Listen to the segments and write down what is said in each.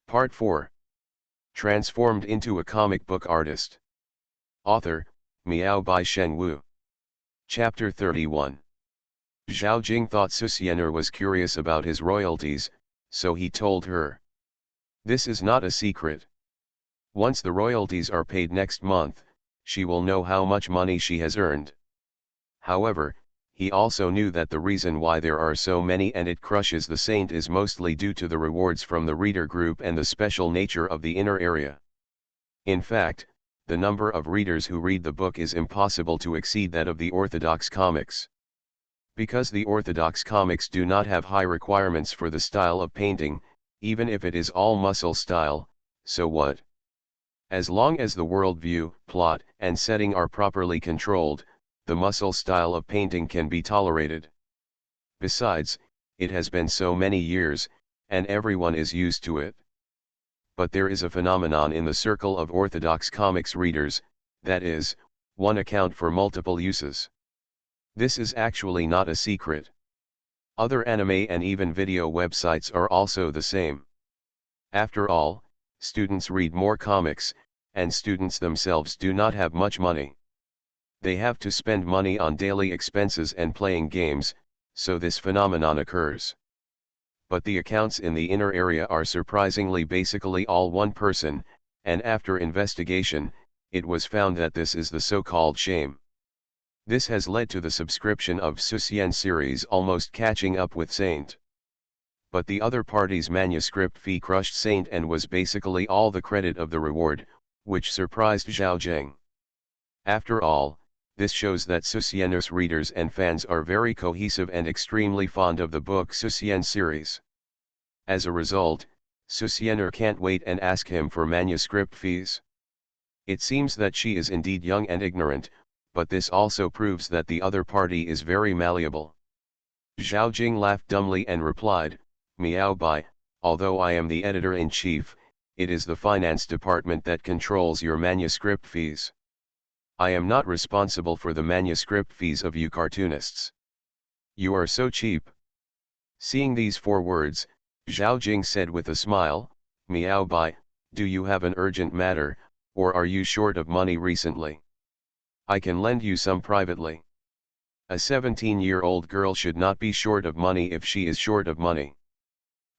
Part 4. Transformed into a comic book artist. Author, Miao by Shen Wu. Chapter 31. Zhao Jing thought Susianer was curious about his royalties, so he told her. This is not a secret. Once the royalties are paid next month, she will know how much money she has earned. However, he also knew that the reason why there are so many and it crushes the saint is mostly due to the rewards from the reader group and the special nature of the inner area. In fact, the number of readers who read the book is impossible to exceed that of the orthodox comics. Because the orthodox comics do not have high requirements for the style of painting, even if it is all muscle style, so what? As long as the worldview, plot, and setting are properly controlled, the muscle style of painting can be tolerated. Besides, it has been so many years, and everyone is used to it. But there is a phenomenon in the circle of orthodox comics readers, that is, one account for multiple uses. This is actually not a secret. Other anime and even video websites are also the same. After all, students read more comics, and students themselves do not have much money. They have to spend money on daily expenses and playing games, so this phenomenon occurs. But the accounts in the inner area are surprisingly basically all one person, and after investigation, it was found that this is the so-called shame. This has led to the subscription of Susien series almost catching up with Saint. But the other party's manuscript fee crushed Saint and was basically all the credit of the reward, which surprised Zhao Jing. After all, this shows that Susiener's readers and fans are very cohesive and extremely fond of the book Susien series. As a result, Susiener can't wait and ask him for manuscript fees. It seems that she is indeed young and ignorant, but this also proves that the other party is very malleable. Zhao Jing laughed dumbly and replied, Miao Bai, although I am the editor-in-chief, it is the finance department that controls your manuscript fees. I am not responsible for the manuscript fees of you cartoonists. You are so cheap. Seeing these 4 words, Zhao Jing said with a smile, Miao Bai, do you have an urgent matter, or are you short of money recently? I can lend you some privately. A 17-year-old girl should not be short of money if she is short of money.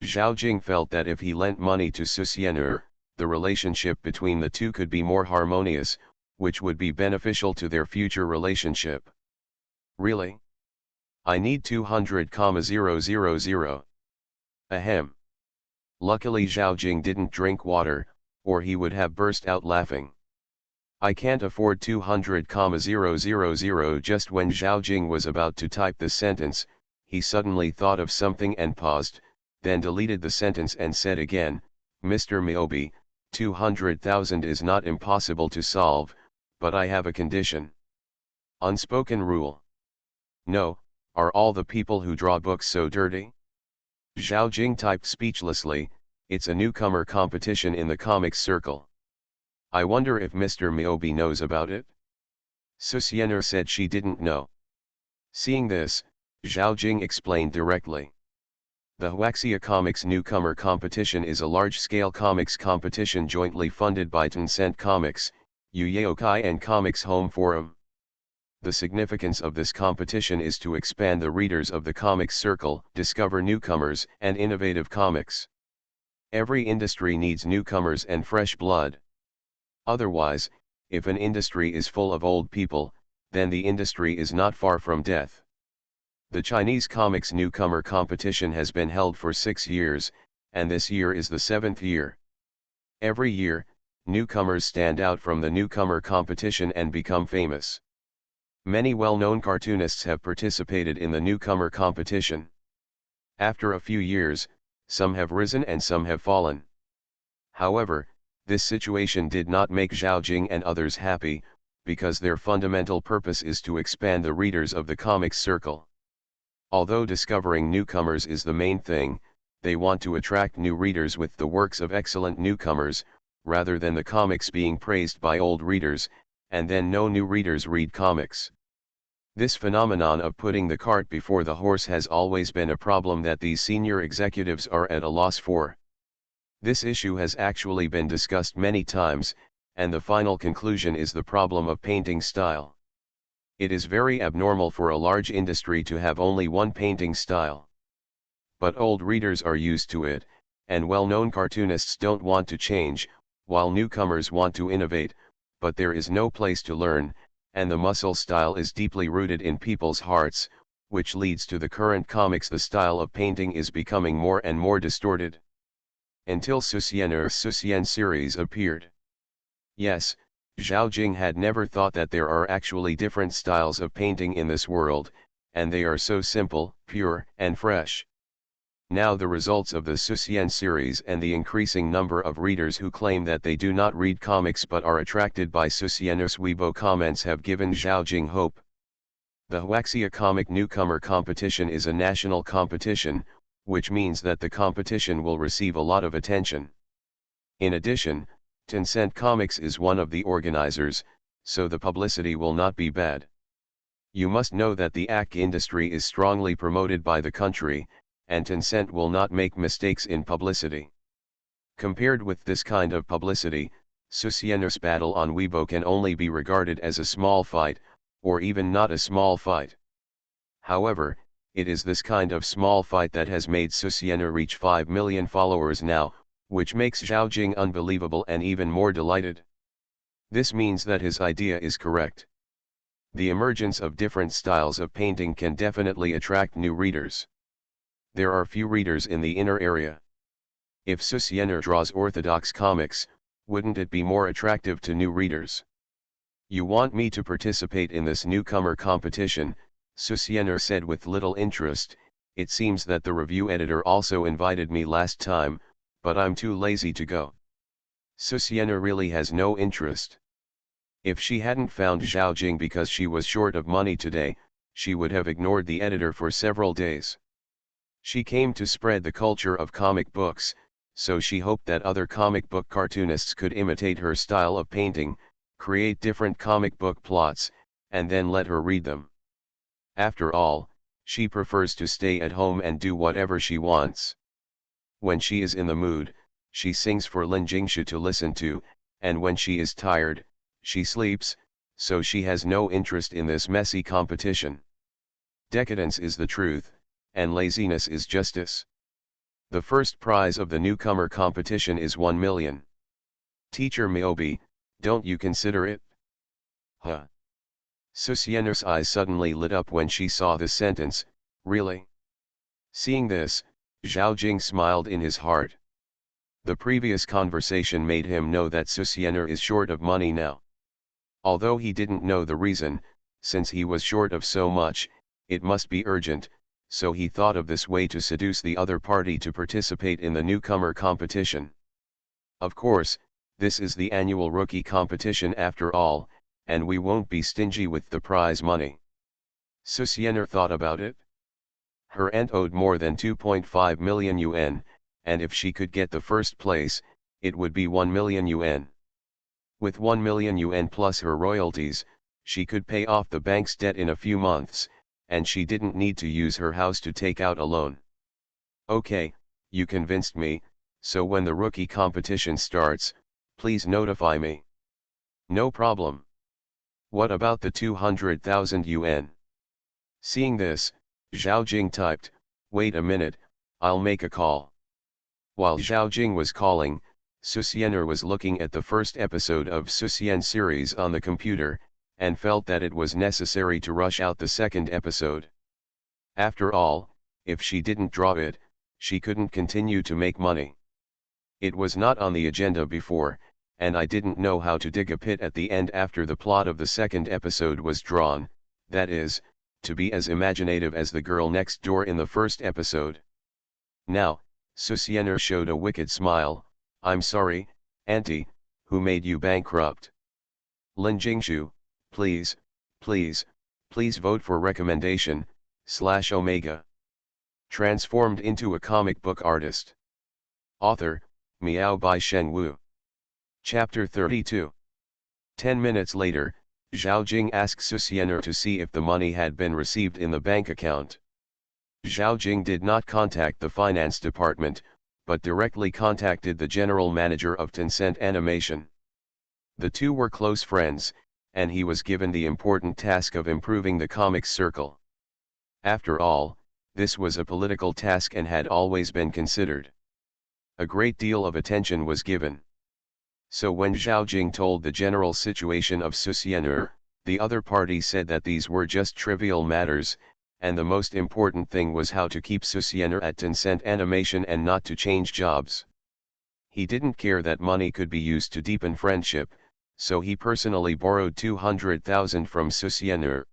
Zhao Jing felt that if he lent money to Susiener, the relationship between the two could be more harmonious, which would be beneficial to their future relationship. Really? I need 200,000. Ahem. Luckily Zhao Jing didn't drink water, or he would have burst out laughing. I can't afford 200,000. Just when Zhao Jing was about to type the sentence, he suddenly thought of something and paused, then deleted the sentence and said again, Mr. Miaobi, 200,000 is not impossible to solve, but I have a condition. Unspoken rule. No, are all the people who draw books so dirty? Zhao Jing typed speechlessly, it's a newcomer competition in the comics circle. I wonder if Mr. Miaobi knows about it? Susiener said she didn't know. Seeing this, Zhao Jing explained directly. The Huaxia Comics Newcomer Competition is a large-scale comics competition jointly funded by Tencent Comics, Yuyaokai and Comics Home Forum. The significance of this competition is to expand the readers of the comics circle, discover newcomers and innovative comics. Every industry needs newcomers and fresh blood. Otherwise, if an industry is full of old people, then the industry is not far from death. The Chinese Comics Newcomer Competition has been held for 6 years, and this year is the 7th year. Every year, newcomers stand out from the newcomer competition and become famous. Many well-known cartoonists have participated in the newcomer competition. After a few years, some have risen and some have fallen. However, this situation did not make Zhao Jing and others happy, because their fundamental purpose is to expand the readers of the comics circle. Although discovering newcomers is the main thing, they want to attract new readers with the works of excellent newcomers, rather than the comics being praised by old readers, and then no new readers read comics. This phenomenon of putting the cart before the horse has always been a problem that these senior executives are at a loss for. This issue has actually been discussed many times, and the final conclusion is the problem of painting style. It is very abnormal for a large industry to have only one painting style. But old readers are used to it, and well-known cartoonists don't want to change, while newcomers want to innovate, but there is no place to learn, and the muscle style is deeply rooted in people's hearts, which leads to the current comics. The style of painting is becoming more and more distorted. Until Susian series appeared. Yes, Zhao Jing had never thought that there are actually different styles of painting in this world, and they are so simple, pure, and fresh. Now the results of the Susian series and the increasing number of readers who claim that they do not read comics but are attracted by Susianer's Weibo comments have given Zhao Jing hope. The Huaxia Comic Newcomer Competition is a national competition, which means that the competition will receive a lot of attention. In addition, Tencent Comics is one of the organizers, so the publicity will not be bad. You must know that the ACK industry is strongly promoted by the country, and Tencent will not make mistakes in publicity. Compared with this kind of publicity, Susiener's battle on Weibo can only be regarded as a small fight, or even not a small fight. However, it is this kind of small fight that has made Susiener reach 5 million followers now, which makes Zhao Jing unbelievable and even more delighted. This means that his idea is correct. The emergence of different styles of painting can definitely attract new readers. There are few readers in the inner area. If Susiener draws orthodox comics, wouldn't it be more attractive to new readers? You want me to participate in this newcomer competition, Susiener said with little interest. It seems that the review editor also invited me last time, but I'm too lazy to go. Susiener really has no interest. If she hadn't found Zhao Jing because she was short of money today, she would have ignored the editor for several days. She came to spread the culture of comic books, so she hoped that other comic book cartoonists could imitate her style of painting, create different comic book plots, and then let her read them. After all, she prefers to stay at home and do whatever she wants. When she is in the mood, she sings for Lin Jingshu to listen to, and when she is tired, she sleeps, so she has no interest in this messy competition. Decadence is the truth, and laziness is justice. The first prize of the newcomer competition is 1 million. Teacher Miobi, don't you consider it? Huh. Susiener's eyes suddenly lit up when she saw this sentence. Really? Seeing this, Zhao Jing smiled in his heart. The previous conversation made him know that Susiener is short of money now. Although he didn't know the reason, since he was short of so much, it must be urgent, so he thought of this way to seduce the other party to participate in the newcomer competition. Of course, this is the annual rookie competition after all, and we won't be stingy with the prize money. Susiener thought about it. Her aunt owed more than 2.5 million yuan, and if she could get the first place, it would be 1 million yuan. With 1 million yuan plus her royalties, she could pay off the bank's debt in a few months, and she didn't need to use her house to take out a loan. Okay, you convinced me, so when the rookie competition starts, please notify me. No problem. What about the 200,000 yuan? Seeing this, Zhao Jing typed, wait a minute, I'll make a call. While Zhao Jing was calling, Susiener was looking at the first episode of Susien series on the computer, and felt that it was necessary to rush out the second episode. After all, if she didn't draw it, she couldn't continue to make money. It was not on the agenda before, and I didn't know how to dig a pit at the end after the plot of the second episode was drawn, that is, to be as imaginative as the girl next door in the first episode. Now, Susiener showed a wicked smile. I'm sorry, Auntie, who made you bankrupt? Lin Jingshu, please, please, please vote for recommendation, /Omega. Transformed into a comic book artist. Author, Miao by Shen Wu. Chapter 32. 10 minutes later, Zhao Jing asked Susiener to see if the money had been received in the bank account. Zhao Jing did not contact the finance department, but directly contacted the general manager of Tencent Animation. The two were close friends, and he was given the important task of improving the comics circle. After all, this was a political task and had always been considered. A great deal of attention was given. So when Zhao Jing told the general situation of Susian'er, the other party said that these were just trivial matters, and the most important thing was how to keep Susian'er at Tencent Animation and not to change jobs. He didn't care that money could be used to deepen friendship, so he personally borrowed 200,000 from Susian'er.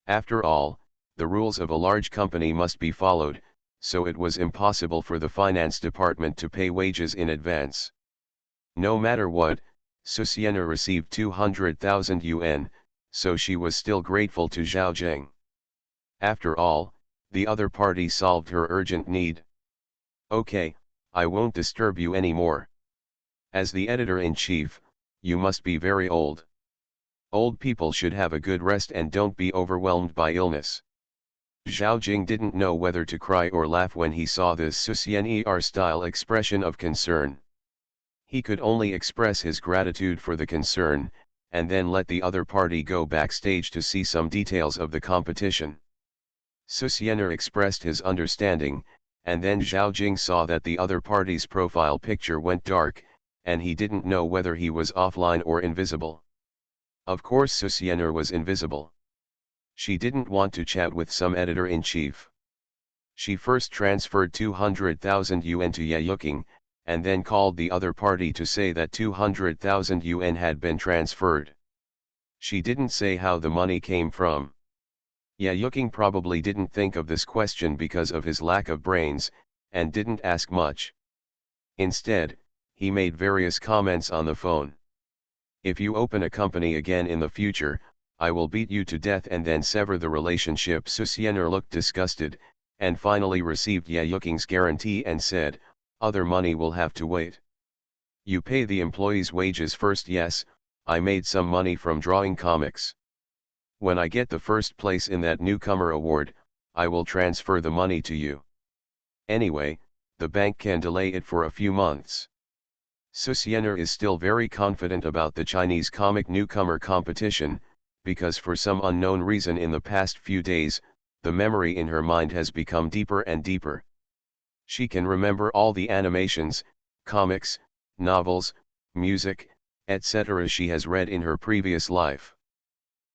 After all, the rules of a large company must be followed, so it was impossible for the finance department to pay wages in advance. No matter what, Susian'er received 200,000 yuan, so she was still grateful to Zhao Jing. After all, the other party solved her urgent need. Okay, I won't disturb you anymore. As the editor-in-chief, you must be very old. Old people should have a good rest and don't be overwhelmed by illness. Zhao Jing didn't know whether to cry or laugh when he saw this Susian'er-style expression of concern. He could only express his gratitude for the concern, and then let the other party go backstage to see some details of the competition. Susian'er expressed his understanding, and then Zhao Jing saw that the other party's profile picture went dark, and he didn't know whether he was offline or invisible. Of course Susian'er was invisible. She didn't want to chat with some editor-in-chief. She first transferred 200,000 yuan to Ye Yuking, and then called the other party to say that 200,000 yuan had been transferred. She didn't say how the money came from. Ye Yuking probably didn't think of this question because of his lack of brains, and didn't ask much. Instead, he made various comments on the phone. If you open a company again in the future, I will beat you to death and then sever the relationship. Susian'er looked disgusted, and finally received Ye Yuking's guarantee and said, other money will have to wait. You pay the employees' wages first. Yes, I made some money from drawing comics. When I get the first place in that newcomer award, I will transfer the money to you. Anyway, the bank can delay it for a few months. Susian'er is still very confident about the Chinese comic newcomer competition, because for some unknown reason in the past few days, the memory in her mind has become deeper and deeper. She can remember all the animations, comics, novels, music, etc. she has read in her previous life.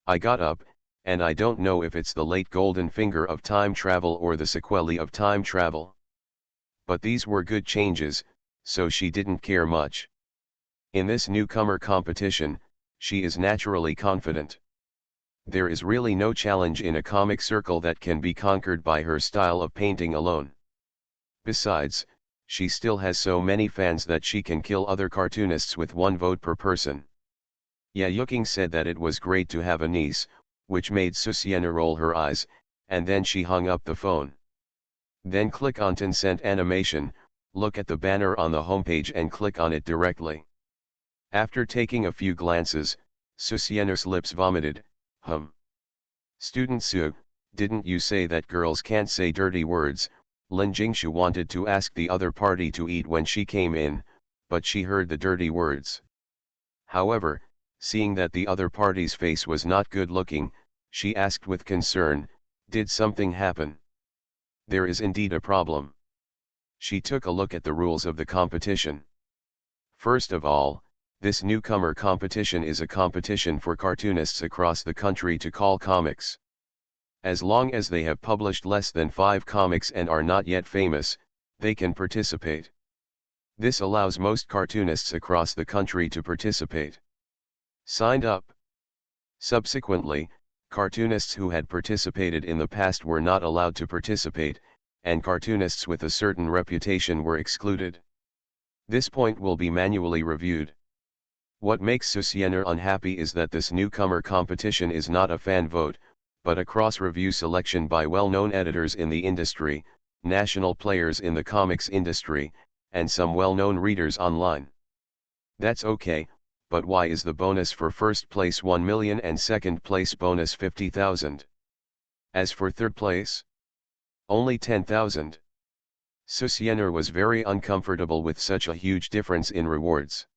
I got up, and I don't know if it's the late golden finger of time travel or the sequelae of time travel. But these were good changes, so she didn't care much. In this newcomer competition, she is naturally confident. There is really no challenge in a comic circle that can be conquered by her style of painting alone. Besides, she still has so many fans that she can kill other cartoonists with one vote per person. Ye Yuking said that it was great to have a niece, which made Susian'er roll her eyes, and then she hung up the phone. Then click on Tencent Animation, look at the banner on the homepage and click on it directly. After taking a few glances, Susian'er's lips vomited. Student Su, didn't you say that girls can't say dirty words? Lin Jingshu wanted to ask the other party to eat when she came in, but she heard the dirty words. However, seeing that the other party's face was not good looking, she asked with concern, did something happen? There is indeed a problem. She took a look at the rules of the competition. First of all, this newcomer competition is a competition for cartoonists across the country to call comics. As long as they have published less than 5 comics and are not yet famous, they can participate. This allows most cartoonists across the country to participate. Signed up. Subsequently, cartoonists who had participated in the past were not allowed to participate, and cartoonists with a certain reputation were excluded. This point will be manually reviewed. What makes Susian'er unhappy is that this newcomer competition is not a fan vote, but a cross-review selection by well-known editors in the industry, national players in the comics industry, and some well-known readers online. That's okay, but why is the bonus for first place 1 million and second place bonus 50,000? As for third place, only 10,000. Susiener was very uncomfortable with such a huge difference in rewards.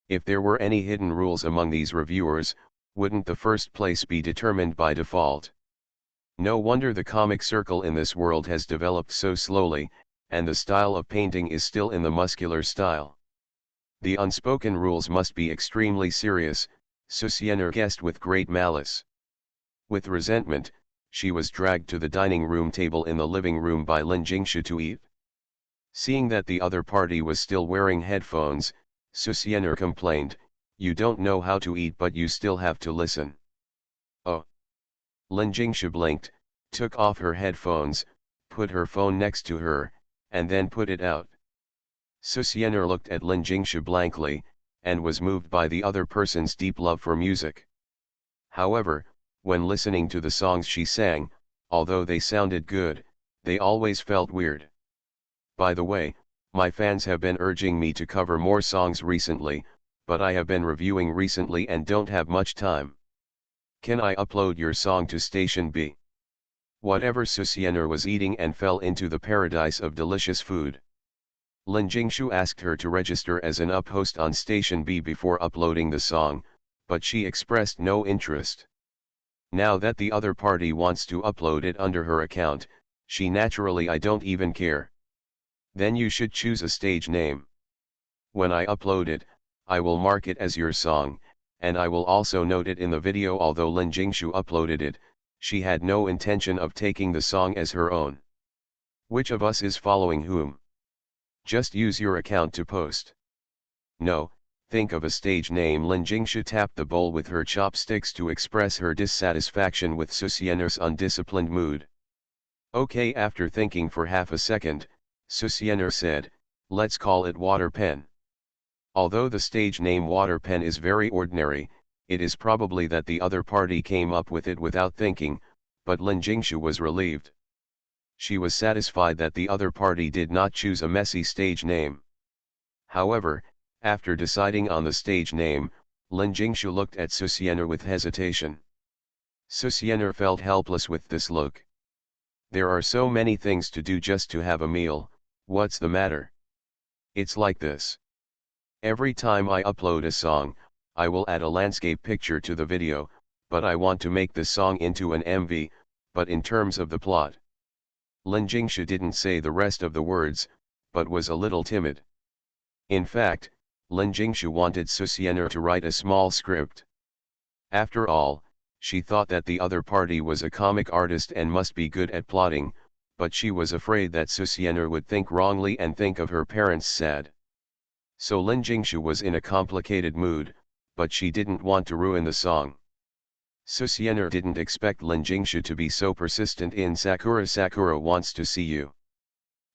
If there were any hidden rules among these reviewers, wouldn't the first place be determined by default? No wonder the comic circle in this world has developed so slowly, and the style of painting is still in the muscular style. The unspoken rules must be extremely serious, Susiener guessed with great malice. With resentment, she was dragged to the dining room table in the living room by Lin Jingshu to eat. Seeing that the other party was still wearing headphones, Susiener complained, "You don't know how to eat but you still have to listen." Oh! Lin Jingshu blinked, took off her headphones, put her phone next to her, and then put it out. Susiener looked at Lin Jingshu blankly, and was moved by the other person's deep love for music. However, when listening to the songs she sang, although they sounded good, they always felt weird. By the way, my fans have been urging me to cover more songs recently, but I have been reviewing recently and don't have much time. Can I upload your song to Station B? Whatever Susiener was eating and fell into the paradise of delicious food. Lin Jingshu asked her to register as an up-host on Station B before uploading the song, but she expressed no interest. Now that the other party wants to upload it under her account, she naturally I don't even care. Then you should choose a stage name. When I upload it, I will mark it as your song, and I will also note it in the video. Although Lin Jingshu uploaded it, she had no intention of taking the song as her own. Which of us is following whom? Just use your account to post. No, think of a stage name. Lin Jingshu tapped the bowl with her chopsticks to express her dissatisfaction with Susiener's undisciplined mood. Okay, after thinking for half a second, Susiener said, "Let's call it Water Pen." Although the stage name Water Pen is very ordinary, it is probably that the other party came up with it without thinking, but Lin Jingshu was relieved. She was satisfied that the other party did not choose a messy stage name. However, after deciding on the stage name, Lin Jingshu looked at Susiener with hesitation. Susiener felt helpless with this look. There are so many things to do just to have a meal, what's the matter? It's like this. Every time I upload a song, I will add a landscape picture to the video, but I want to make the song into an MV, but in terms of the plot. Lin Jingshu didn't say the rest of the words, but was a little timid. In fact, Lin Jingshu wanted Susiener to write a small script. After all, she thought that the other party was a comic artist and must be good at plotting, but she was afraid that Susiener would think wrongly and think of her parents sad. So Lin Jingshu was in a complicated mood, but she didn't want to ruin the song. Susiener didn't expect Lin Jingshu to be so persistent in Sakura Sakura wants to see you.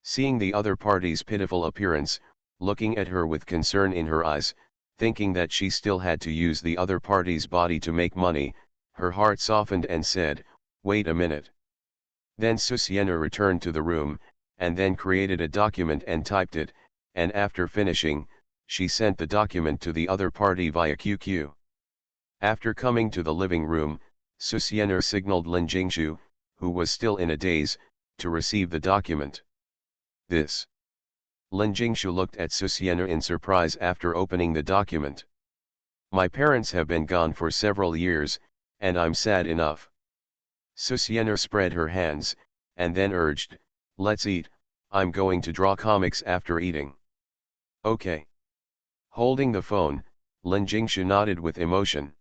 Seeing the other party's pitiful appearance, looking at her with concern in her eyes, thinking that she still had to use the other party's body to make money, her heart softened and said, "Wait a minute." Then Susiener returned to the room, and then created a document and typed it, and after finishing, she sent the document to the other party via QQ. After coming to the living room, Susiener signaled Lin Jingshu, who was still in a daze, to receive the document. This. Lin Jingshu looked at Susiener in surprise after opening the document. "My parents have been gone for several years, and I'm sad enough." Susiener spread her hands, and then urged, "Let's eat, I'm going to draw comics after eating." Okay. Holding the phone, Lin Jingshu nodded with emotion.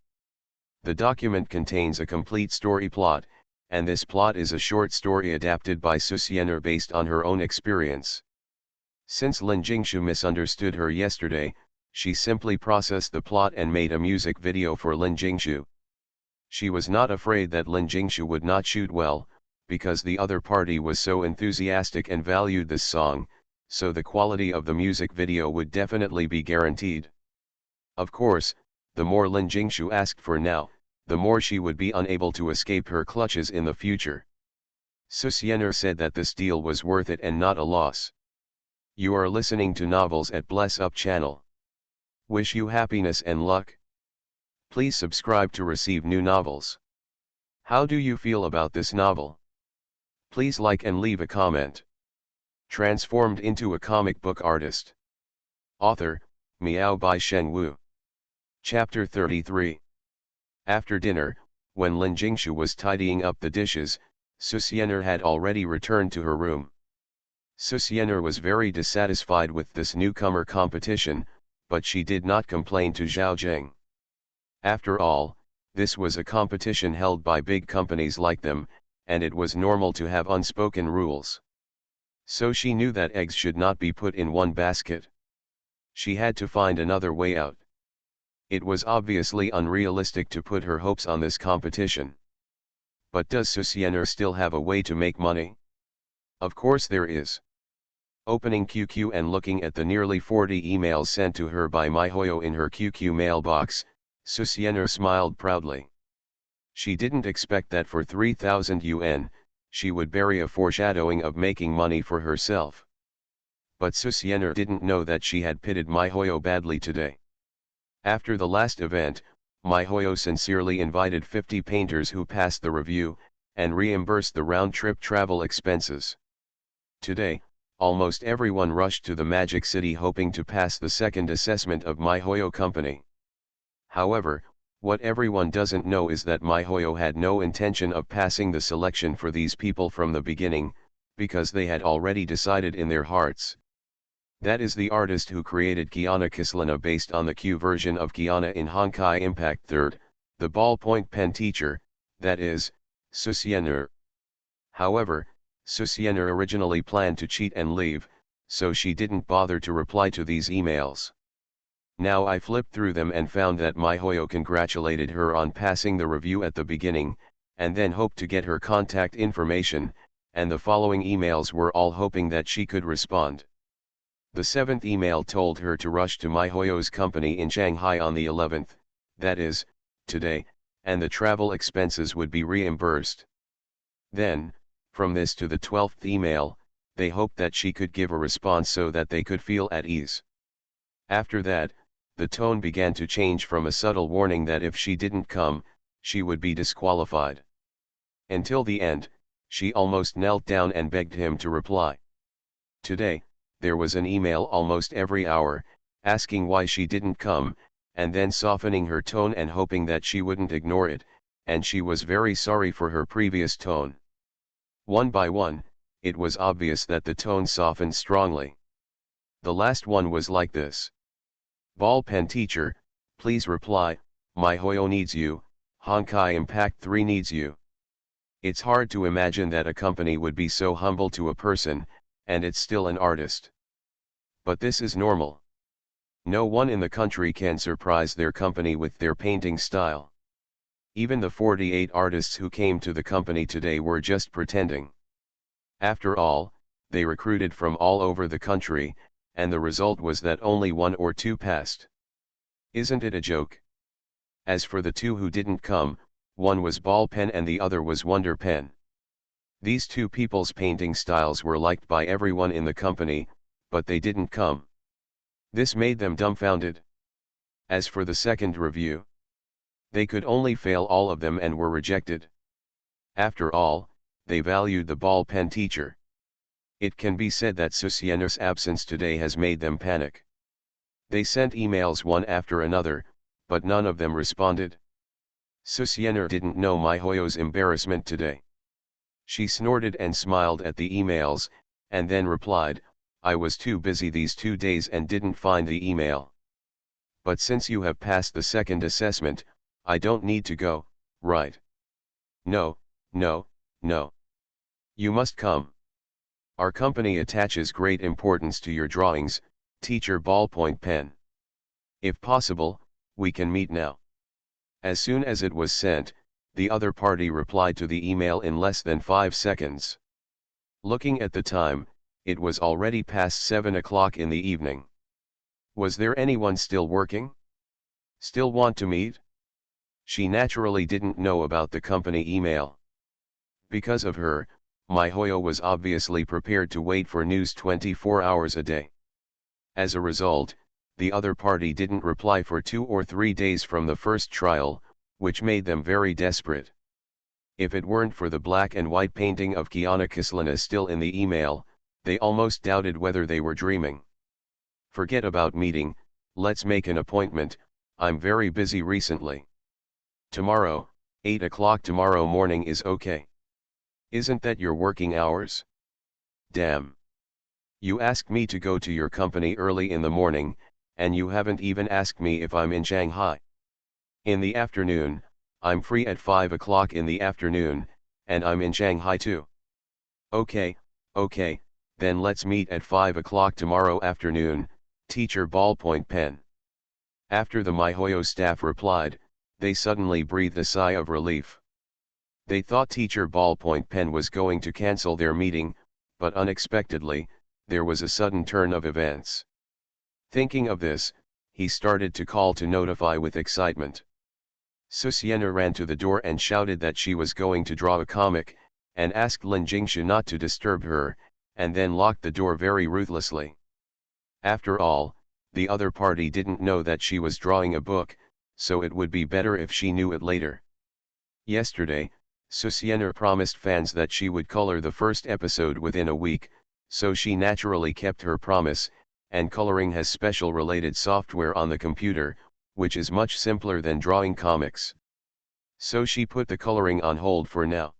The document contains a complete story plot, and this plot is a short story adapted by Susiener based on her own experience. Since Lin Jingshu misunderstood her yesterday, she simply processed the plot and made a music video for Lin Jingshu. She was not afraid that Lin Jingshu would not shoot well, because the other party was so enthusiastic and valued this song, so the quality of the music video would definitely be guaranteed. Of course, the more Lin Jingshu asked for now, the more she would be unable to escape her clutches in the future. Susiener said that this deal was worth it and not a loss. You are listening to Novels at Bless Up channel. Wish you happiness and luck. Please subscribe to receive new novels. How do you feel about this novel? Please like and leave a comment. Transformed into a comic book artist. Author, Miao by Shen Wu. Chapter 33. After dinner, when Lin Jingshu was tidying up the dishes, Susiener had already returned to her room. Susiener was very dissatisfied with this newcomer competition, but she did not complain to Zhao Zheng. After all, this was a competition held by big companies like them, and it was normal to have unspoken rules. So she knew that eggs should not be put in one basket. She had to find another way out. It was obviously unrealistic to put her hopes on this competition. But does Susiener still have a way to make money? Of course there is. Opening QQ and looking at the nearly 40 emails sent to her by MiHoYo in her QQ mailbox, Susiener smiled proudly. She didn't expect that for 3,000 yuan, she would bury a foreshadowing of making money for herself. But Susiener didn't know that she had pitted MiHoYo badly today. After the last event, MiHoYo sincerely invited 50 painters who passed the review, and reimbursed the round-trip travel expenses. Today, almost everyone rushed to the Magic City hoping to pass the second assessment of MiHoYo company. However, what everyone doesn't know is that MiHoYo had no intention of passing the selection for these people from the beginning, because they had already decided in their hearts. That is the artist who created Kiana Kislana based on the Q version of Kiana in Honkai Impact 3rd, the ballpoint pen teacher, that is, Susiener. However, Susiener originally planned to cheat and leave, so she didn't bother to reply to these emails. Now I flipped through them and found that MiHoYo congratulated her on passing the review at the beginning, and then hoped to get her contact information, and the following emails were all hoping that she could respond. The 7th email told her to rush to MiHoYo's company in Shanghai on the 11th, that is, today, and the travel expenses would be reimbursed. Then, from this to the 12th email, they hoped that she could give a response so that they could feel at ease. After that, the tone began to change from a subtle warning that if she didn't come, she would be disqualified. Until the end, she almost knelt down and begged him to reply. Today, there was an email almost every hour, asking why she didn't come, and then softening her tone and hoping that she wouldn't ignore it, and she was very sorry for her previous tone. One by one, it was obvious that the tone softened strongly. The last one was like this. Ball pen teacher, please reply, MiHoYo needs you, Honkai Impact 3 needs you. It's hard to imagine that a company would be so humble to a person, and it's still an artist. But this is normal. No one in the country can surprise their company with their painting style. Even the 48 artists who came to the company today were just pretending. After all, they recruited from all over the country, and the result was that only 1 or 2 passed. Isn't it a joke? As for the 2 who didn't come, one was Ball Pen and the other was Wonder Pen. These 2 people's painting styles were liked by everyone in the company, but they didn't come. This made them dumbfounded. As for the second review, they could only fail all of them and were rejected. After all, they valued the ball pen teacher. It can be said that Susiener's absence today has made them panic. They sent emails one after another, but none of them responded. Susiener didn't know MiHoYo's embarrassment today. She snorted and smiled at the emails, and then replied, I was too busy these 2 days and didn't find the email. But since you have passed the second assessment, I don't need to go, right? No, no, no. You must come. Our company attaches great importance to your drawings, teacher ballpoint pen. If possible, we can meet now. As soon as it was sent, the other party replied to the email in less than 5 seconds. Looking at the time, it was already past 7 o'clock in the evening. Was there anyone still working? Still want to meet? She naturally didn't know about the company email. Because of her, MiHoYo was obviously prepared to wait for news 24 hours a day. As a result, the other party didn't reply for 2 or 3 days from the first trial, which made them very desperate. If it weren't for the black and white painting of Kiana Kislana still in the email, They almost doubted whether they were dreaming. Forget about meeting, let's make an appointment, I'm very busy recently. Tomorrow, 8 o'clock tomorrow morning is okay. Isn't that your working hours? Damn. You asked me to go to your company early in the morning, and you haven't even asked me if I'm in Shanghai. In the afternoon, I'm free at 5 o'clock in the afternoon, and I'm in Shanghai too. Okay, then let's meet at 5 o'clock tomorrow afternoon, teacher ballpoint pen. After the MiHoYo staff replied, they suddenly breathed a sigh of relief. They thought teacher ballpoint pen was going to cancel their meeting, but unexpectedly, there was a sudden turn of events. Thinking of this, he started to call to notify with excitement. Susiena ran to the door and shouted that she was going to draw a comic, and asked Lin Jingshu not to disturb her, and then locked the door very ruthlessly. After all, the other party didn't know that she was drawing a book, so it would be better if she knew it later. Yesterday, Susiena promised fans that she would color the first episode within a week, so she naturally kept her promise, and coloring has special related software on the computer, which is much simpler than drawing comics. So she put the coloring on hold for now.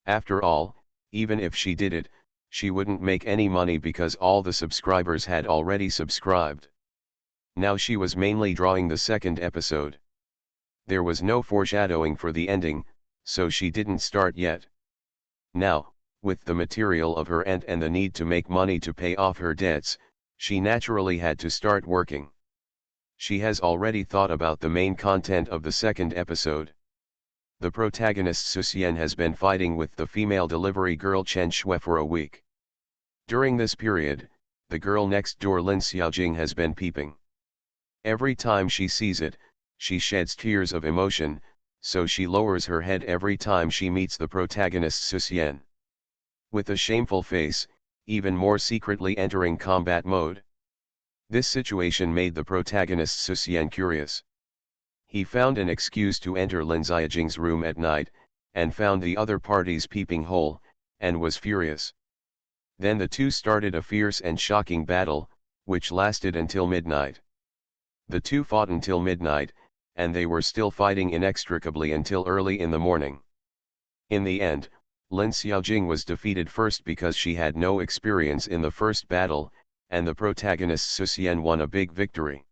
After all, even if she did it, she wouldn't make any money because all the subscribers had already subscribed. Now she was mainly drawing the second episode. There was no foreshadowing for the ending, so she didn't start yet. Now, with the material of her aunt and the need to make money to pay off her debts, she naturally had to start working. She has already thought about the main content of the second episode. The protagonist Susien has been fighting with the female delivery girl Chen Shui for a week. During this period, the girl next door Lin Xiaojing has been peeping. Every time she sees it, she sheds tears of emotion, so she lowers her head every time she meets the protagonist Susien. With a shameful face, even more secretly entering combat mode. This situation made the protagonist Susien curious. He found an excuse to enter Lin Xiaojing's room at night, and found the other party's peeping hole, and was furious. Then the two started a fierce and shocking battle, which lasted until midnight. The two fought until midnight, and they were still fighting inextricably until early in the morning. In the end, Lin Xiaojing was defeated first because she had no experience in the first battle, and the protagonist Susien won a big victory.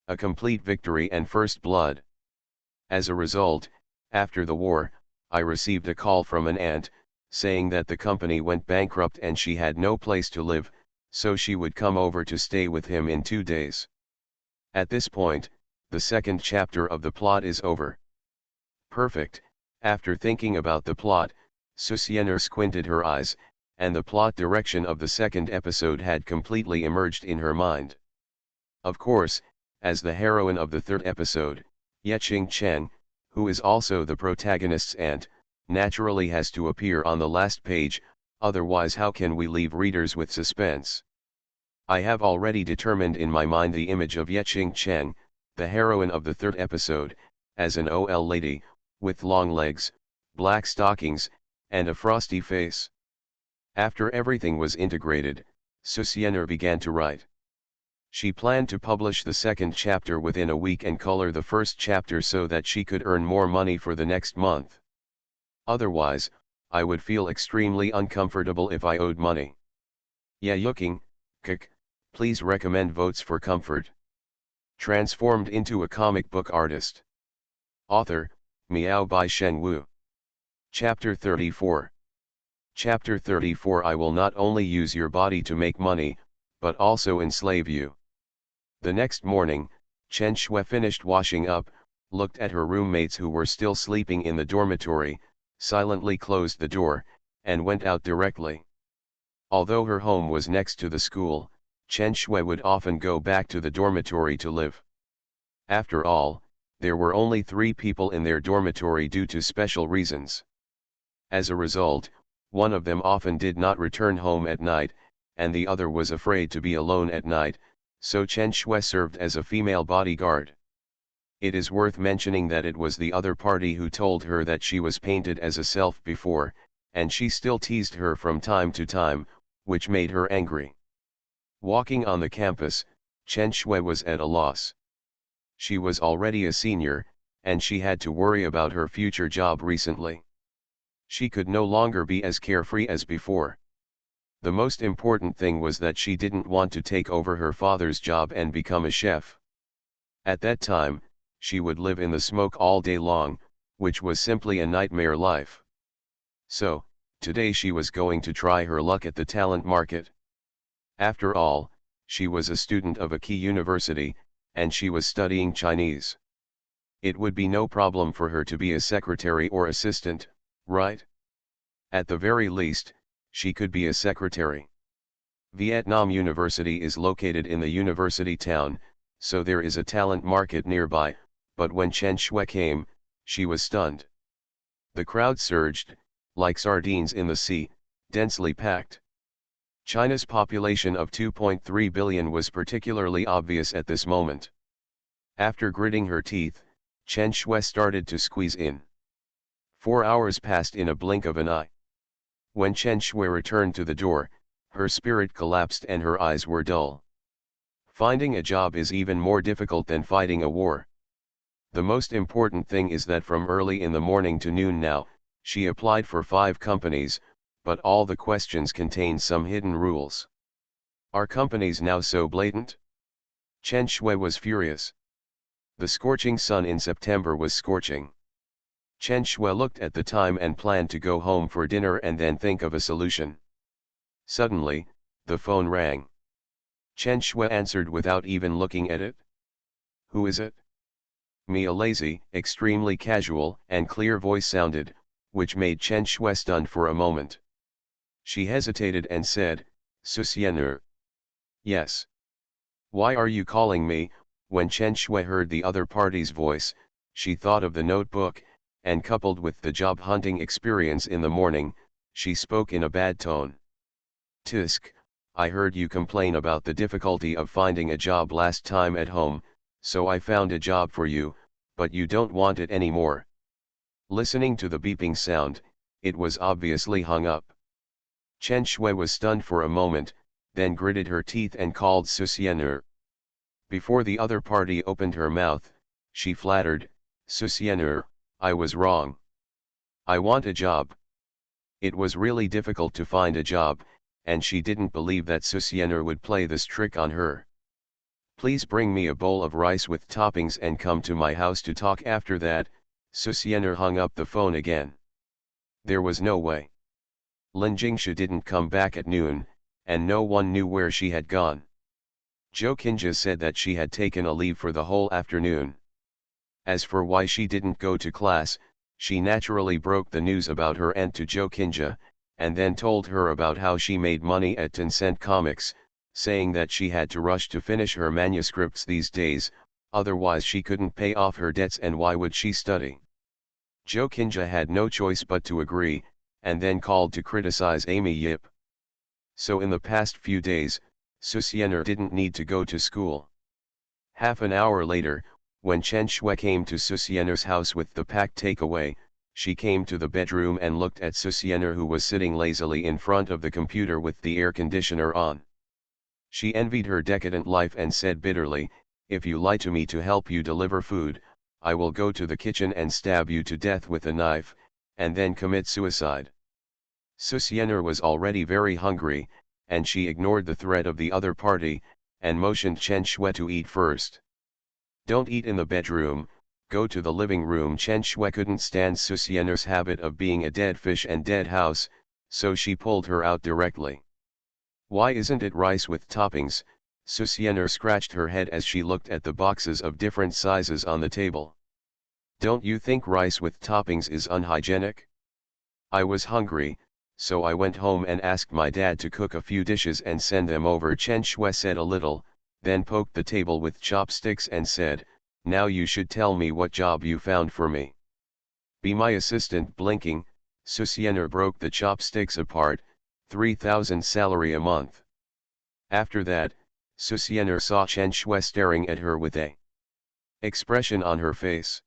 A complete victory and first blood. As a result, after the war, I received a call from an aunt, saying that the company went bankrupt and she had no place to live, so she would come over to stay with him in 2 days. At this point, the second chapter of the plot is over. Perfect. After thinking about the plot, Susiener squinted her eyes, and the plot direction of the second episode had completely emerged in her mind. Of course, as the heroine of the third episode, Yeching Chen, who is also the protagonist's aunt, naturally has to appear on the last page, otherwise how can we leave readers with suspense? I have already determined in my mind the image of Yeching Chen, the heroine of the third episode, as an OL lady, with long legs, black stockings, and a frosty face. After everything was integrated, Susiener began to write. She planned to publish the second chapter within a week and color the first chapter so that she could earn more money for the next month. Otherwise, I would feel extremely uncomfortable if I owed money. Yayuking, kk, please recommend votes for comfort. Transformed into a comic book artist. Author, Miao Bai Shen Wu. Chapter 34. Chapter 34 I will not only use your body to make money, but also enslave you. The next morning, Chen Shui finished washing up, looked at her roommates who were still sleeping in the dormitory, silently closed the door, and went out directly. Although her home was next to the school, Chen Shui would often go back to the dormitory to live. After all, there were only 3 people in their dormitory due to special reasons. As a result, one of them often did not return home at night, and the other was afraid to be alone at night, so Chen Shui served as a female bodyguard. It is worth mentioning that it was the other party who told her that she was painted as a self before, and she still teased her from time to time, which made her angry. Walking on the campus, Chen Shui was at a loss. She was already a senior, and she had to worry about her future job recently. She could no longer be as carefree as before. The most important thing was that she didn't want to take over her father's job and become a chef. At that time, she would live in the smoke all day long, which was simply a nightmare life. So, today she was going to try her luck at the talent market. After all, she was a student of a key university, and she was studying Chinese. It would be no problem for her to be a secretary or assistant, right? At the very least, she could be a secretary. Vietnam University is located in the university town, so there is a talent market nearby, but when Chen Shui came, she was stunned. The crowd surged, like sardines in the sea, densely packed. China's population of 2.3 billion was particularly obvious at this moment. After gritting her teeth, Chen Shui started to squeeze in. 4 hours passed in a blink of an eye. When Chen Shui returned to the door, her spirit collapsed and her eyes were dull. Finding a job is even more difficult than fighting a war. The most important thing is that from early in the morning to noon now, she applied for 5 companies, but all the questions contain some hidden rules. Are companies now so blatant? Chen Shui was furious. The scorching sun in September was scorching. Chen Shui looked at the time and planned to go home for dinner and then think of a solution. Suddenly, the phone rang. Chen Shui answered without even looking at it. Who is it? Me. A lazy, extremely casual and clear voice sounded, which made Chen Shui stunned for a moment. She hesitated and said, Susienner. Yes. Why are you calling me? When Chen Shui heard the other party's voice, she thought of the notebook, and coupled with the job hunting experience in the morning, she spoke in a bad tone. Tisk, I heard you complain about the difficulty of finding a job last time at home, so I found a job for you, but you don't want it anymore. Listening to the beeping sound, it was obviously hung up. Chen Shui was stunned for a moment, then gritted her teeth and called Susienner. Before the other party opened her mouth, she flattered, Susienner, I was wrong. I want a job. It was really difficult to find a job, and she didn't believe that Susienner would play this trick on her. Please bring me a bowl of rice with toppings and come to my house to talk. After that, Susienner hung up the phone again. There was no way. Lin Jingsha didn't come back at noon, and no one knew where she had gone. Zhou Qinjia said that she had taken a leave for the whole afternoon. As for why she didn't go to class, she naturally broke the news about her aunt to Zhou Qinjia, and then told her about how she made money at Tencent Comics, saying that she had to rush to finish her manuscripts these days, otherwise she couldn't pay off her debts and why would she study. Zhou Qinjia had no choice but to agree, and then called to criticize Amy Yip. So in the past few days, Susienner didn't need to go to school. Half an hour later, when Chen Shui came to Susienner's house with the packed takeaway, she came to the bedroom and looked at Susienner, who was sitting lazily in front of the computer with the air conditioner on. She envied her decadent life and said bitterly, if you lie to me to help you deliver food, I will go to the kitchen and stab you to death with a knife, and then commit suicide. Susienner was already very hungry, and she ignored the threat of the other party, and motioned Chen Shui to eat first. Don't eat in the bedroom, go to the living room. Chen Shui couldn't stand Susienner's habit of being a dead fish and dead house, so she pulled her out directly. Why isn't it rice with toppings? Susienner scratched her head as she looked at the boxes of different sizes on the table. Don't you think rice with toppings is unhygienic? I was hungry, so I went home and asked my dad to cook a few dishes and send them over. Chen Shui said a little, then poked the table with chopsticks and said, now you should tell me what job you found for me. Be my assistant. Blinking, Susienner broke the chopsticks apart, 3,000 salary a month. After that, Susienner saw Chen Shui staring at her with a expression on her face.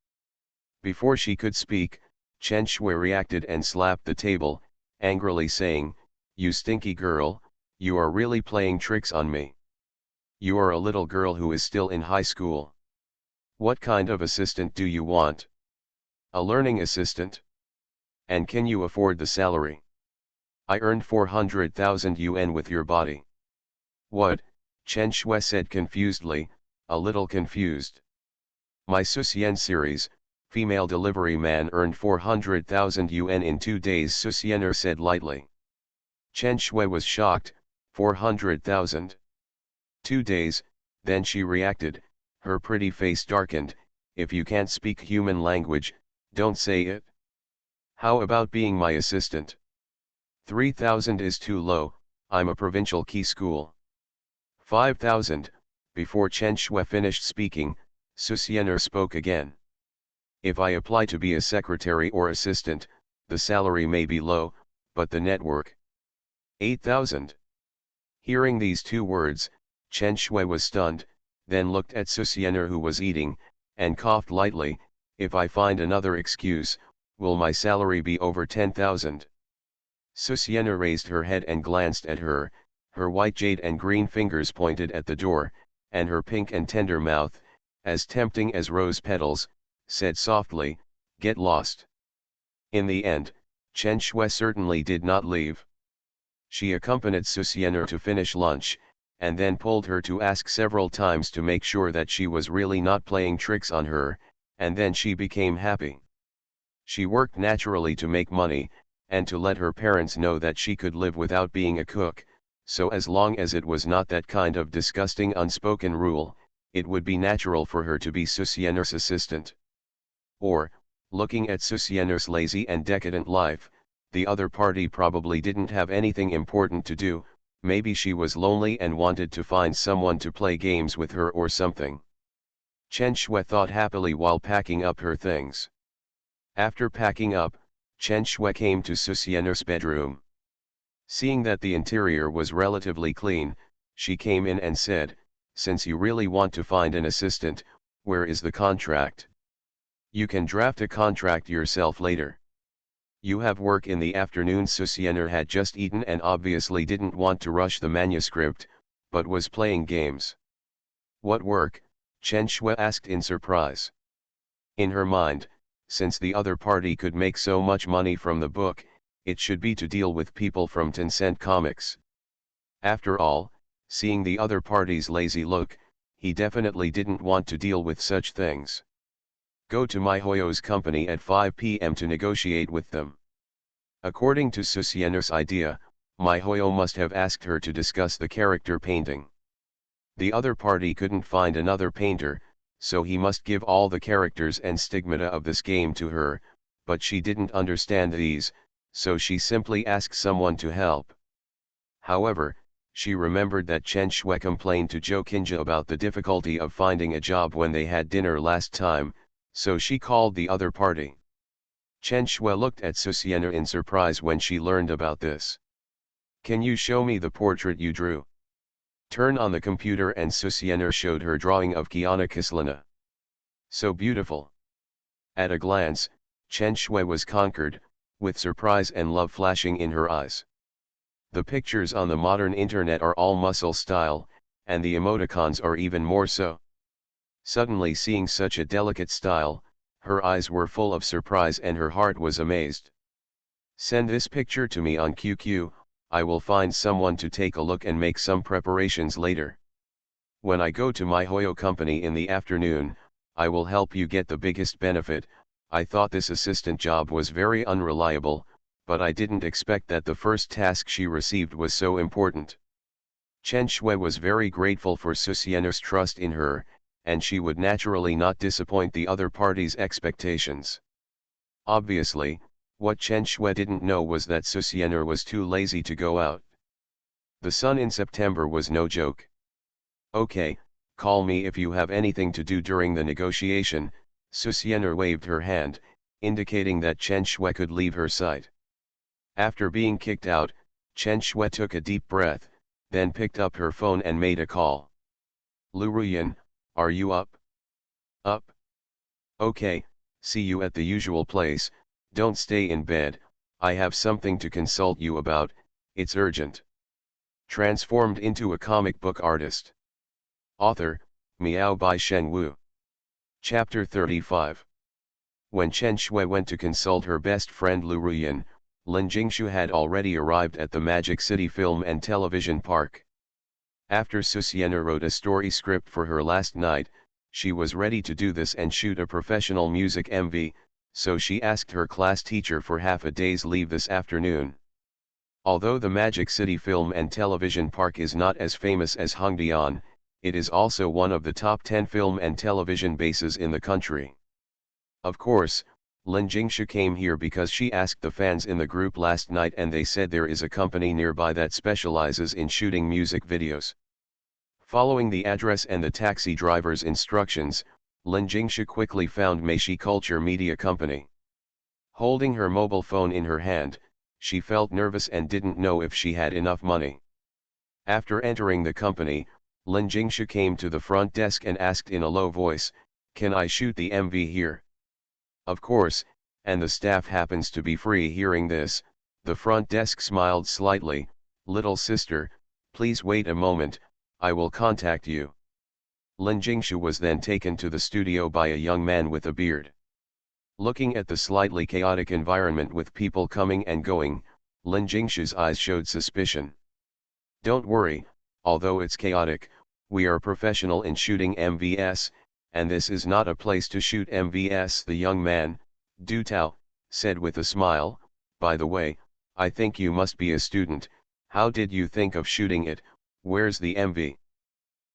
Before she could speak, Chen Shui reacted and slapped the table, angrily saying, you stinky girl, You are really playing tricks on me. You are a little girl who is still in high school. What kind of assistant do you want? A learning assistant? And can you afford the salary? I earned 400,000 yuan with your body. What? Chen Shui said confusedly, a little confused. My Susian series, female delivery man, earned 400,000 yuan in 2 days, Susiener said lightly. Chen Shui was shocked. 400,000? 2 days, then she reacted, her pretty face darkened. If you can't speak human language, don't say it. How about being my assistant? 3,000 is too low, I'm a provincial key school. 5,000, before Chen Shui finished speaking, Susiener spoke again. If I apply to be a secretary or assistant, the salary may be low, but the network. 8,000. Hearing these 2 words, Chen Shui was stunned, then looked at Susiener who was eating, and coughed lightly. If I find another excuse, will my salary be over 10,000? Susiener raised her head and glanced at her, her white jade and green fingers pointed at the door, and her pink and tender mouth, as tempting as rose petals, said softly, "Get lost." In the end, Chen Shui certainly did not leave. She accompanied Susiener to finish lunch, and then pulled her to ask several times to make sure that she was really not playing tricks on her, and then she became happy. She worked naturally to make money, and to let her parents know that she could live without being a cook, so as long as it was not that kind of disgusting unspoken rule, it would be natural for her to be Susiener's assistant. Or, looking at Susiener's lazy and decadent life, the other party probably didn't have anything important to do, maybe she was lonely and wanted to find someone to play games with her or something. Chen Shui thought happily while packing up her things. After packing up, Chen Shui came to Susiener's bedroom. Seeing that the interior was relatively clean, she came in and said, "Since you really want to find an assistant, where is the contract? You can draft a contract yourself later. You have work in the afternoon." Susiener had just eaten and obviously didn't want to rush the manuscript, but was playing games. What work? Chen Shui asked in surprise. In her mind, since the other party could make so much money from the book, it should be to deal with people from Tencent Comics. After all, seeing the other party's lazy look, he definitely didn't want to deal with such things. Go to MiHoYo's company at 5 p.m. to negotiate with them. According to Susiener's idea, MiHoYo must have asked her to discuss the character painting. The other party couldn't find another painter, so he must give all the characters and stigmata of this game to her, but she didn't understand these, so she simply asked someone to help. However, she remembered that Chen Shui complained to Zhou Qinja about the difficulty of finding a job when they had dinner last time, so she called the other party. Chen Shui looked at Susiener in surprise when she learned about this. "Can you show me the portrait you drew?" Turn on the computer, and Susiener showed her drawing of Kiana Kislina. So beautiful. At a glance, Chen Shui was conquered, with surprise and love flashing in her eyes. The pictures on the modern internet are all muscle style, and the emoticons are even more so. Suddenly seeing such a delicate style, her eyes were full of surprise and her heart was amazed. "Send this picture to me on QQ, I will find someone to take a look and make some preparations later. When I go to MiHoYo company in the afternoon, I will help you get the biggest benefit." I thought this assistant job was very unreliable, but I didn't expect that the first task she received was so important. Chen Shui was very grateful for Susiener's trust in her, and she would naturally not disappoint the other party's expectations. Obviously, what Chen Shui didn't know was that Susiener was too lazy to go out. The sun in September was no joke. "Okay, call me if you have anything to do during the negotiation." Susiener waved her hand, indicating that Chen Shui could leave her sight. After being kicked out, Chen Shui took a deep breath, then picked up her phone and made a call. "Lu Ruyan, are you up?" "Up. Okay, see you at the usual place. Don't stay in bed, I have something to consult you about, it's urgent." Transformed into a comic book artist. Author, Miao by Shen Wu. Chapter 35. When Chen Shui went to consult her best friend Lu Ruyan, Lin Jingshu had already arrived at the Magic City Film and Television Park. After Susiena wrote a story script for her last night, she was ready to do this and shoot a professional music MV, so she asked her class teacher for half a day's leave this afternoon. Although the Magic City Film and Television Park is not as famous as Hongdian, it is also one of the top 10 film and television bases in the country. Of course, Lin Jingshu came here because she asked the fans in the group last night and they said there is a company nearby that specializes in shooting music videos. Following the address and the taxi driver's instructions, Lin Jingshu quickly found Meishi Culture Media Company. Holding her mobile phone in her hand, she felt nervous and didn't know if she had enough money. After entering the company, Lin Jingshu came to the front desk and asked in a low voice, "Can I shoot the MV here?" Of course, and the staff happens to be free. Hearing this, the front desk smiled slightly, "Little sister, please wait a moment, I will contact you." Lin Jingshu was then taken to the studio by a young man with a beard. Looking at the slightly chaotic environment with people coming and going, Lin Jingshu's eyes showed suspicion. "Don't worry, although it's chaotic, we are professional in shooting MVS, and this is not a place to shoot MVS." The young man, Du Tao, said with a smile, "By the way, I think you must be a student. How did you think of shooting it? Where's the MV?"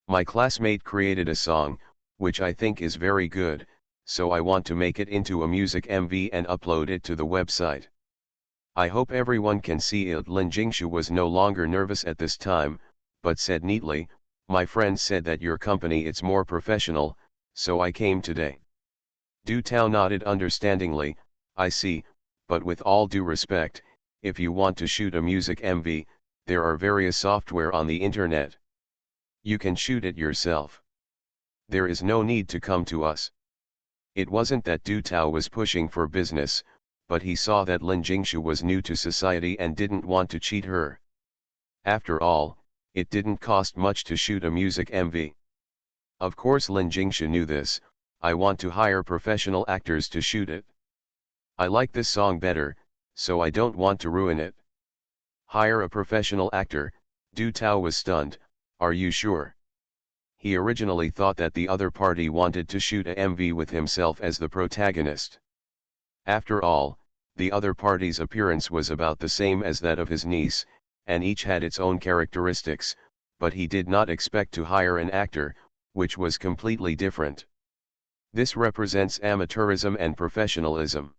"My classmate created a song, which I think is very good, so I want to make it into a music MV and upload it to the website. I hope everyone can see it." Lin Jingshu was no longer nervous at this time, but said neatly, "My friend said that your company is more professional, so I came today." Du Tao nodded understandingly, "I see, but with all due respect, if you want to shoot a music MV, there are various software on the internet. You can shoot it yourself. There is no need to come to us." It wasn't that Du Tao was pushing for business, but he saw that Lin Jingshu was new to society and didn't want to cheat her. After all, it didn't cost much to shoot a music MV. Of course Lin Jingshu knew this. "I want to hire professional actors to shoot it. I like this song better, so I don't want to ruin it." "Hire a professional actor?" Du Tao was stunned. "Are you sure?" He originally thought that the other party wanted to shoot a MV with himself as the protagonist. After all, the other party's appearance was about the same as that of his niece, and each had its own characteristics, but he did not expect to hire an actor, which was completely different. This represents amateurism and professionalism.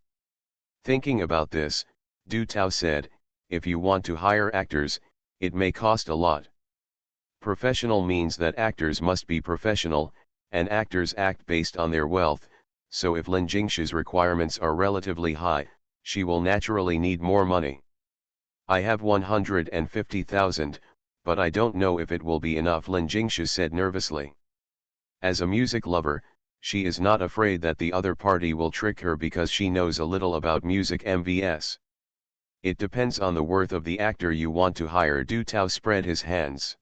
Thinking about this, Du Tao said, "If you want to hire actors, it may cost a lot. Professional means that actors must be professional, and actors act based on their wealth, so if Lin Jingshu's requirements are relatively high, she will naturally need more money. I have 150,000, but I don't know if it will be enough," Lin Jingshu said nervously. As a music lover, she is not afraid that the other party will trick her because she knows a little about music MVS. "It depends on the worth of the actor you want to hire." Du Tao spread his hands.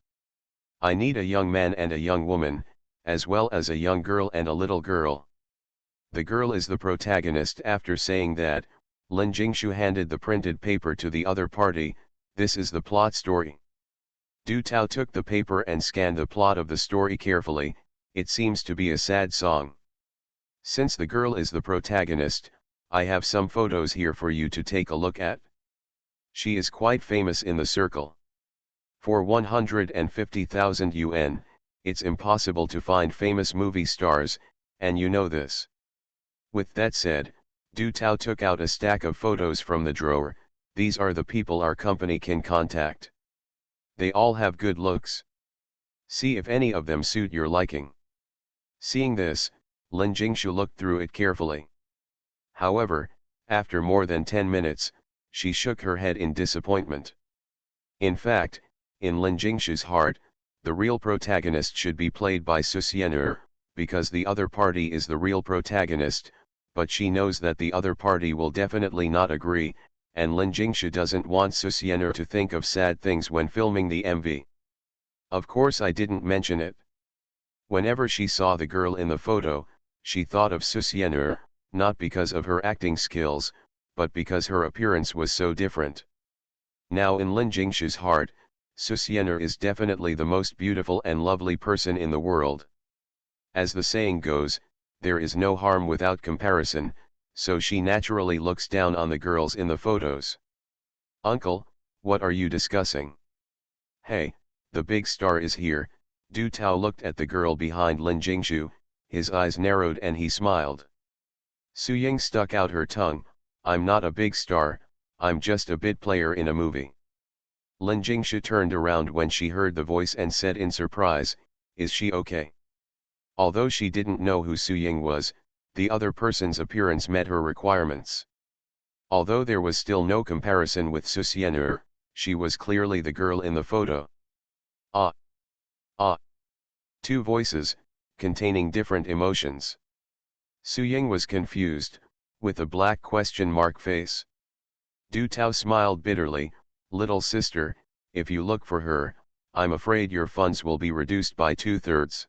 "I need a young man and a young woman, as well as a young girl and a little girl. The girl is the protagonist." After saying that, Lin Jingshu handed the printed paper to the other party. "This is the plot story." Du Tao took the paper and scanned the plot of the story carefully. "It seems to be a sad song. Since the girl is the protagonist, I have some photos here for you to take a look at. She is quite famous in the circle. For 150,000 yuan, it's impossible to find famous movie stars, and you know this." With that said, Du Tao took out a stack of photos from the drawer. "These are the people our company can contact. They all have good looks. See if any of them suit your liking." Seeing this, Lin Jingshu looked through it carefully. However, after more than 10 minutes, she shook her head in disappointment. In fact, in Lin Jingshu's heart, the real protagonist should be played by Susiena, because the other party is the real protagonist, but she knows that the other party will definitely not agree, and Lin Jingshu doesn't want Susiener to think of sad things when filming the MV. Of course I didn't mention it. Whenever she saw the girl in the photo, she thought of Susiener, not because of her acting skills, but because her appearance was so different. Now in Lin Jingshu's heart, Susiener is definitely the most beautiful and lovely person in the world. As the saying goes, there is no harm without comparison, so she naturally looks down on the girls in the photos. "Uncle, what are you discussing?" "Hey, the big star is here." Du Tao looked at the girl behind Lin Jingshu, his eyes narrowed and he smiled. Su Ying stuck out her tongue, "I'm not a big star, I'm just a bit player in a movie." Lin Jingshu turned around when she heard the voice and said in surprise, "Is she okay?" Although she didn't know who Su Ying was, the other person's appearance met her requirements. Although there was still no comparison with Susiener, she was clearly the girl in the photo. Ah! Ah! Two voices, containing different emotions. Su Ying was confused, with a black question mark face. Du Tao smiled bitterly, "Little sister, if you look for her, I'm afraid your funds will be reduced by 2/3.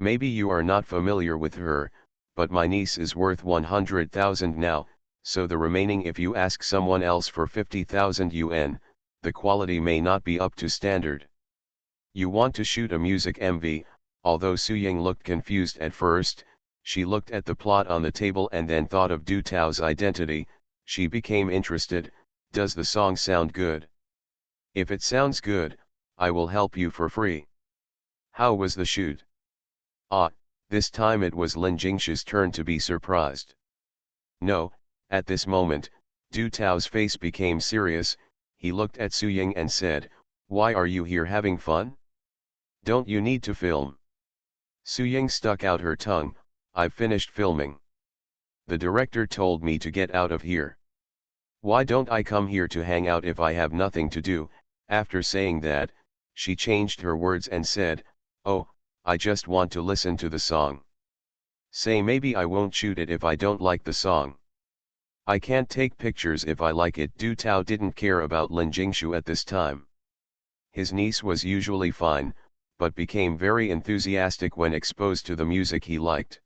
Maybe you are not familiar with her, but my niece is worth 100,000 now, so the remaining if you ask someone else for 50,000 yuan, the quality may not be up to standard. You want to shoot a music MV." Although Su Ying looked confused at first, she looked at the plot on the table and then thought of Du Tao's identity. She became interested. "Does the song sound good? If it sounds good, I will help you for free." "How was the shoot?" Ah, this time it was Lin Jingshu's turn to be surprised. No, at this moment, Du Tao's face became serious. He looked at Su Ying and said, "Why are you here having fun? Don't you need to film?" Su Ying stuck out her tongue, "I've finished filming. The director told me to get out of here. Why don't I come here to hang out if I have nothing to do?" After saying that, she changed her words and said, "Oh, I just want to listen to the song. Say maybe I won't shoot it if I don't like the song. I can't take pictures if I like it." Du Tao didn't care about Lin Jingshu at this time. His niece was usually fine, but became very enthusiastic when exposed to the music he liked.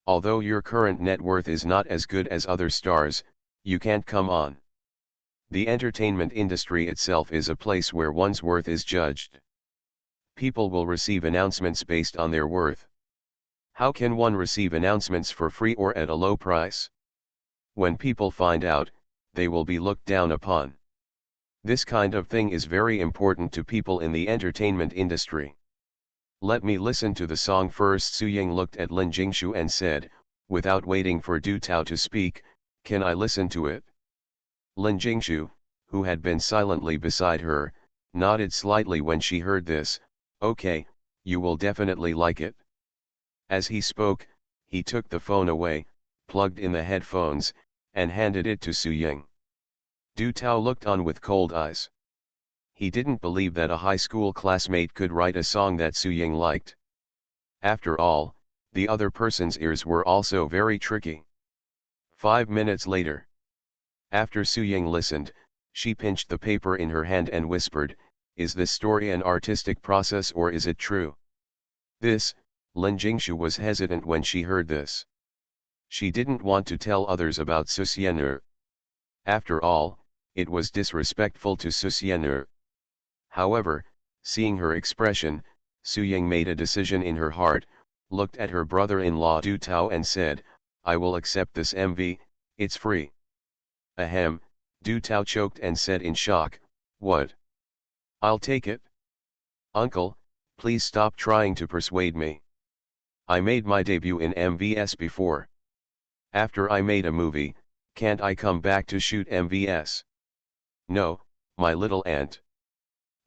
Although your current net worth is not as good as other stars, you can't come on. The entertainment industry itself is a place where one's worth is judged. People will receive announcements based on their worth. How can one receive announcements for free or at a low price? When people find out, they will be looked down upon. This kind of thing is very important to people in the entertainment industry. "Let me listen to the song first." Su Ying looked at Lin Jingshu and said, without waiting for Du Tao to speak, "Can I listen to it?" Lin Jingshu, who had been silently beside her, nodded slightly when she heard this. "Okay, you will definitely like it." As he spoke, he took the phone away, plugged in the headphones, and handed it to Su Ying. Du Tao looked on with cold eyes. He didn't believe that a high school classmate could write a song that Su Ying liked. After all, the other person's ears were also very tricky. 5 minutes later. After Su Ying listened, she pinched the paper in her hand and whispered, "Is this story an artistic process or is it true?" Lin Jingshu was hesitant when she heard this. She didn't want to tell others about Susiener. After all, it was disrespectful to Susiener. However, seeing her expression, Su Ying made a decision in her heart, looked at her brother-in-law Du Tao and said, "I will accept this MV, it's free." Ahem, Du Tao choked and said in shock, "What? I'll take it?" "Uncle, please stop trying to persuade me. I made my debut in MVS before. After I made a movie, can't I come back to shoot MVS? No, my little aunt."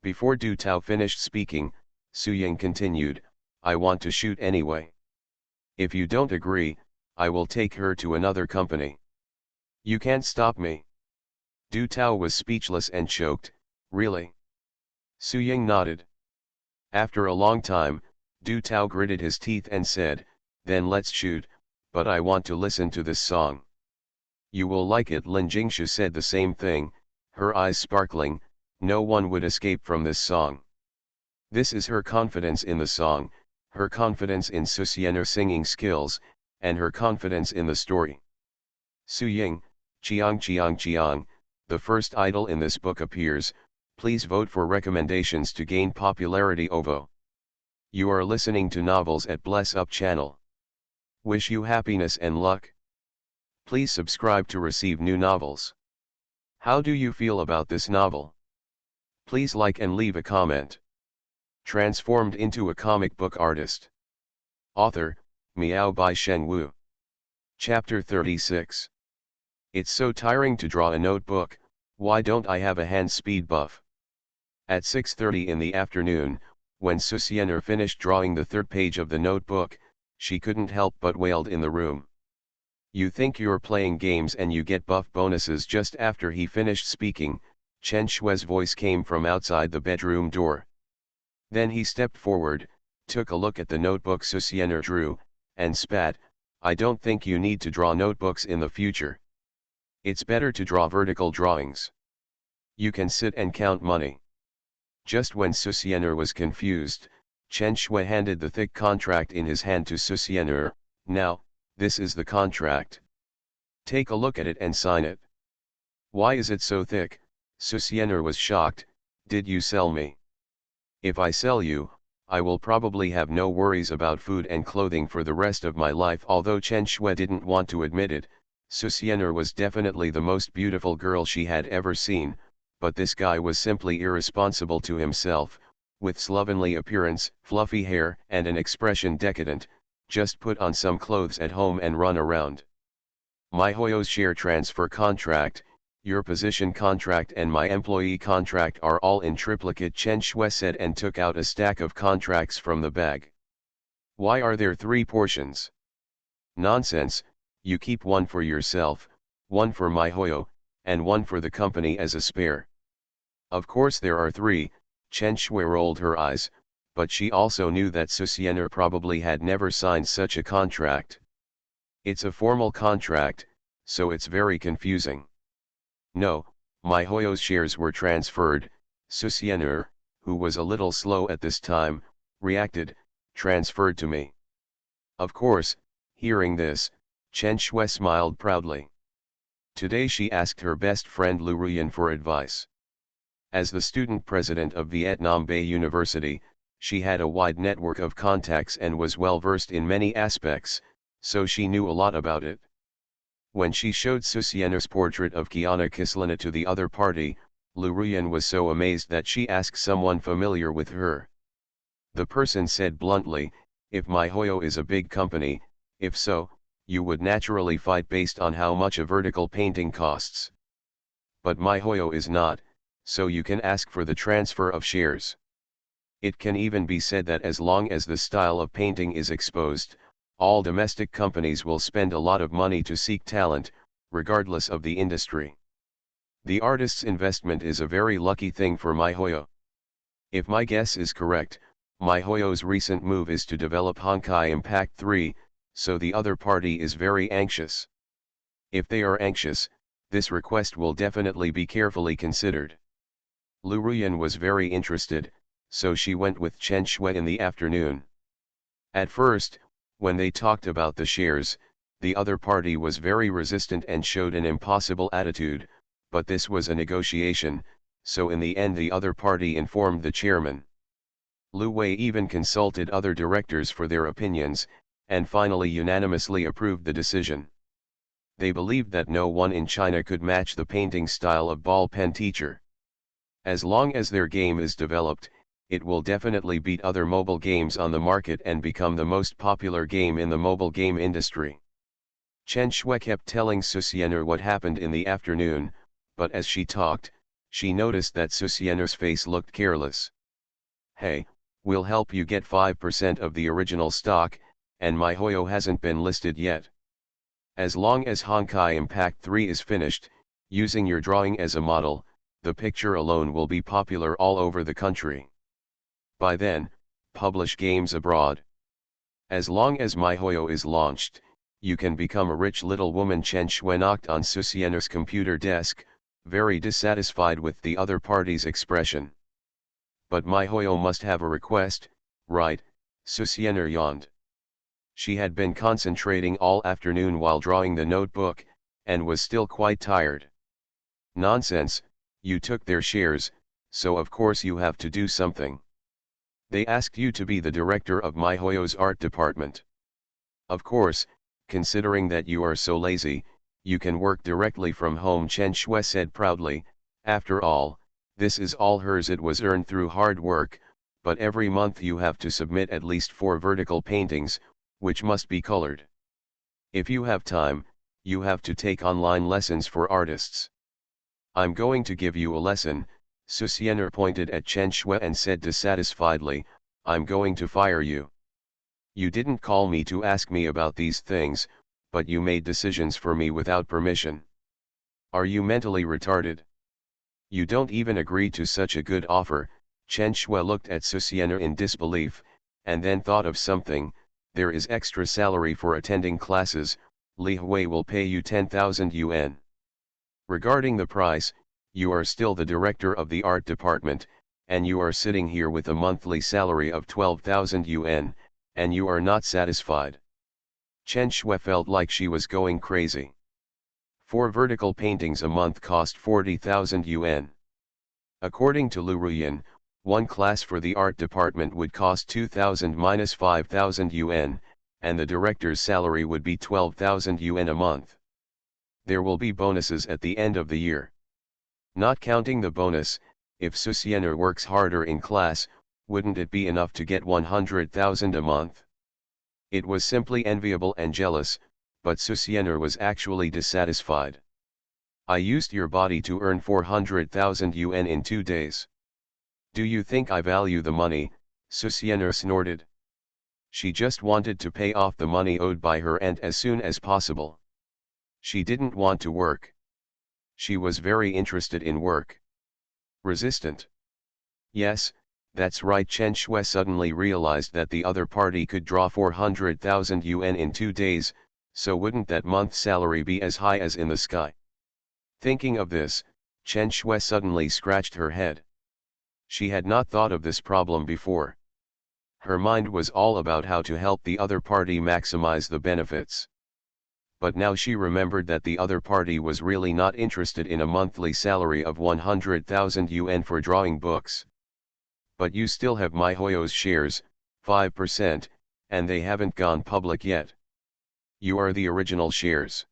Before Du Tao finished speaking, Su Ying continued, "I want to shoot anyway. If you don't agree, I will take her to another company. You can't stop me." Du Tao was speechless and choked, "Really?" Su Ying nodded. After a long time, Du Tao gritted his teeth and said, "Then let's shoot, but I want to listen to this song." You will like it. Lin Jingshu said the same thing, her eyes sparkling. No one would escape from this song. This is her confidence in the song, her confidence in Susienner's singing skills, and her confidence in the story. Su Ying, Chiang, the first idol in this book appears. Please vote for recommendations to gain popularity. OVO. You are listening to Novels at Bless Up channel. Wish you happiness and luck. Please subscribe to receive new novels. How do you feel about this novel? Please like and leave a comment. Transformed into a comic book artist. Author, Miao by Shen Wu. Chapter 36. It's so tiring to draw a notebook, why don't I have a hand speed buff? At 6:30 in the afternoon, when Susienner finished drawing the third page of the notebook, she couldn't help but wailed in the room. You think you're playing games and you get buff bonuses. Just after he finished speaking, Chen Shui's voice came from outside the bedroom door. Then he stepped forward, took a look at the notebook Susienner drew, and spat, I don't think you need to draw notebooks in the future. It's better to draw vertical drawings. You can sit and count money. Just when Susienner was confused, Chen Shui handed the thick contract in his hand to Susienner. Now, this is the contract. Take a look at it and sign it. Why is it so thick? Susienner was shocked. Did you sell me? If I sell you, I will probably have no worries about food and clothing for the rest of my life. Although Chen Shui didn't want to admit it, Susienner was definitely the most beautiful girl she had ever seen, but this guy was simply irresponsible to himself, with slovenly appearance, fluffy hair, and an expression decadent. Just put on some clothes at home and run around. My Hoyo's share transfer contract, your position contract and my employee contract are all in triplicate, Chen Shui said, and took out a stack of contracts from the bag. Why are there 3 portions? Nonsense, you keep one for yourself, one for my Hoyo, and one for the company as a spare. Of course there are 3, Chen Shui rolled her eyes, but she also knew that Susienner probably had never signed such a contract. It's a formal contract, so it's very confusing. No, my Hoyo's shares were transferred. Susienner, who was a little slow at this time, reacted, transferred to me. Of course, hearing this, Chen Shui smiled proudly. Today she asked her best friend Lu Ruyan for advice. As the student president of Vietnam Bay University, she had a wide network of contacts and was well versed in many aspects, so she knew a lot about it. When she showed Susienner's portrait of Kiana Kislana to the other party, Lu Ruyan was so amazed that she asked someone familiar with her. The person said bluntly, if my Hoyo is a big company, if so, you would naturally fight based on how much a vertical painting costs. But my Hoyo is not, so you can ask for the transfer of shares. It can even be said that as long as the style of painting is exposed, all domestic companies will spend a lot of money to seek talent, regardless of the industry. The artist's investment is a very lucky thing for my Hoyo. If my guess is correct, my Hoyo's recent move is to develop Honkai Impact 3, so the other party is very anxious. If they are anxious, this request will definitely be carefully considered. Lu Ruyan was very interested, so she went with Chen Shui in the afternoon. At first, when they talked about the shares, the other party was very resistant and showed an impossible attitude, but this was a negotiation, so in the end the other party informed the chairman. Lu Wei even consulted other directors for their opinions, and finally unanimously approved the decision. They believed that no one in China could match the painting style of Ball Pen Teacher. As long as their game is developed, it will definitely beat other mobile games on the market and become the most popular game in the mobile game industry. Chen Shui kept telling Susienner what happened in the afternoon, but as she talked, she noticed that Susienner's face looked careless. Hey, we'll help you get 5% of the original stock, and my Hoyo hasn't been listed yet. As long as Honkai Impact 3 is finished, using your drawing as a model, the picture alone will be popular all over the country. By then, publish games abroad. As long as my Hoyo is launched, you can become a rich little woman. Chen Shui knocked on Susiener's computer desk, very dissatisfied with the other party's expression. But my Hoyo must have a request, right? Susiener yawned. She had been concentrating all afternoon while drawing the notebook, and was still quite tired. Nonsense, you took their shares, so of course you have to do something. They asked you to be the director of my Hoyo's art department. Of course, considering that you are so lazy, you can work directly from home, Chen Shui said proudly. After all, this is all hers. It was earned through hard work, but every month you have to submit at least 4 vertical paintings, which must be colored. If you have time, you have to take online lessons for artists. I'm going to give you a lesson. Susiener pointed at Chen Shui and said dissatisfiedly, I'm going to fire you. You didn't call me to ask me about these things, but you made decisions for me without permission. Are you mentally retarded? You don't even agree to such a good offer. Chen Shui looked at Susiener in disbelief, and then thought of something. There is extra salary for attending classes. Li Hui will pay you 10,000 yuan. Regarding the price, you are still the director of the art department, and you are sitting here with a monthly salary of 12,000 yuan, and you are not satisfied. Chen Shui felt like she was going crazy. 4 vertical paintings a month cost 40,000 yuan. According to Lu Ruyan, one class for the art department would cost 2,000 minus 5,000 yuan, and the director's salary would be 12,000 yuan a month. There will be bonuses at the end of the year. Not counting the bonus, if Susiener works harder in class, wouldn't it be enough to get 100,000 a month? It was simply enviable and jealous, but Susiener was actually dissatisfied. I used your body to earn 400,000 yuan in 2 days. Do you think I value the money? Susiener snorted. She just wanted to pay off the money owed by her aunt as soon as possible. She didn't want to work. She was very interested in work. Resistant. Yes, that's right. Chen Shui suddenly realized that the other party could draw 400,000 yuan in 2 days, so wouldn't that month's salary be as high as in the sky? Thinking of this, Chen Shui suddenly scratched her head. She had not thought of this problem before. Her mind was all about how to help the other party maximize the benefits. But now she remembered that the other party was really not interested in a monthly salary of 100,000 yuan for drawing books. But you still have my Hoyo's shares, 5%, and they haven't gone public yet. You are the original shares.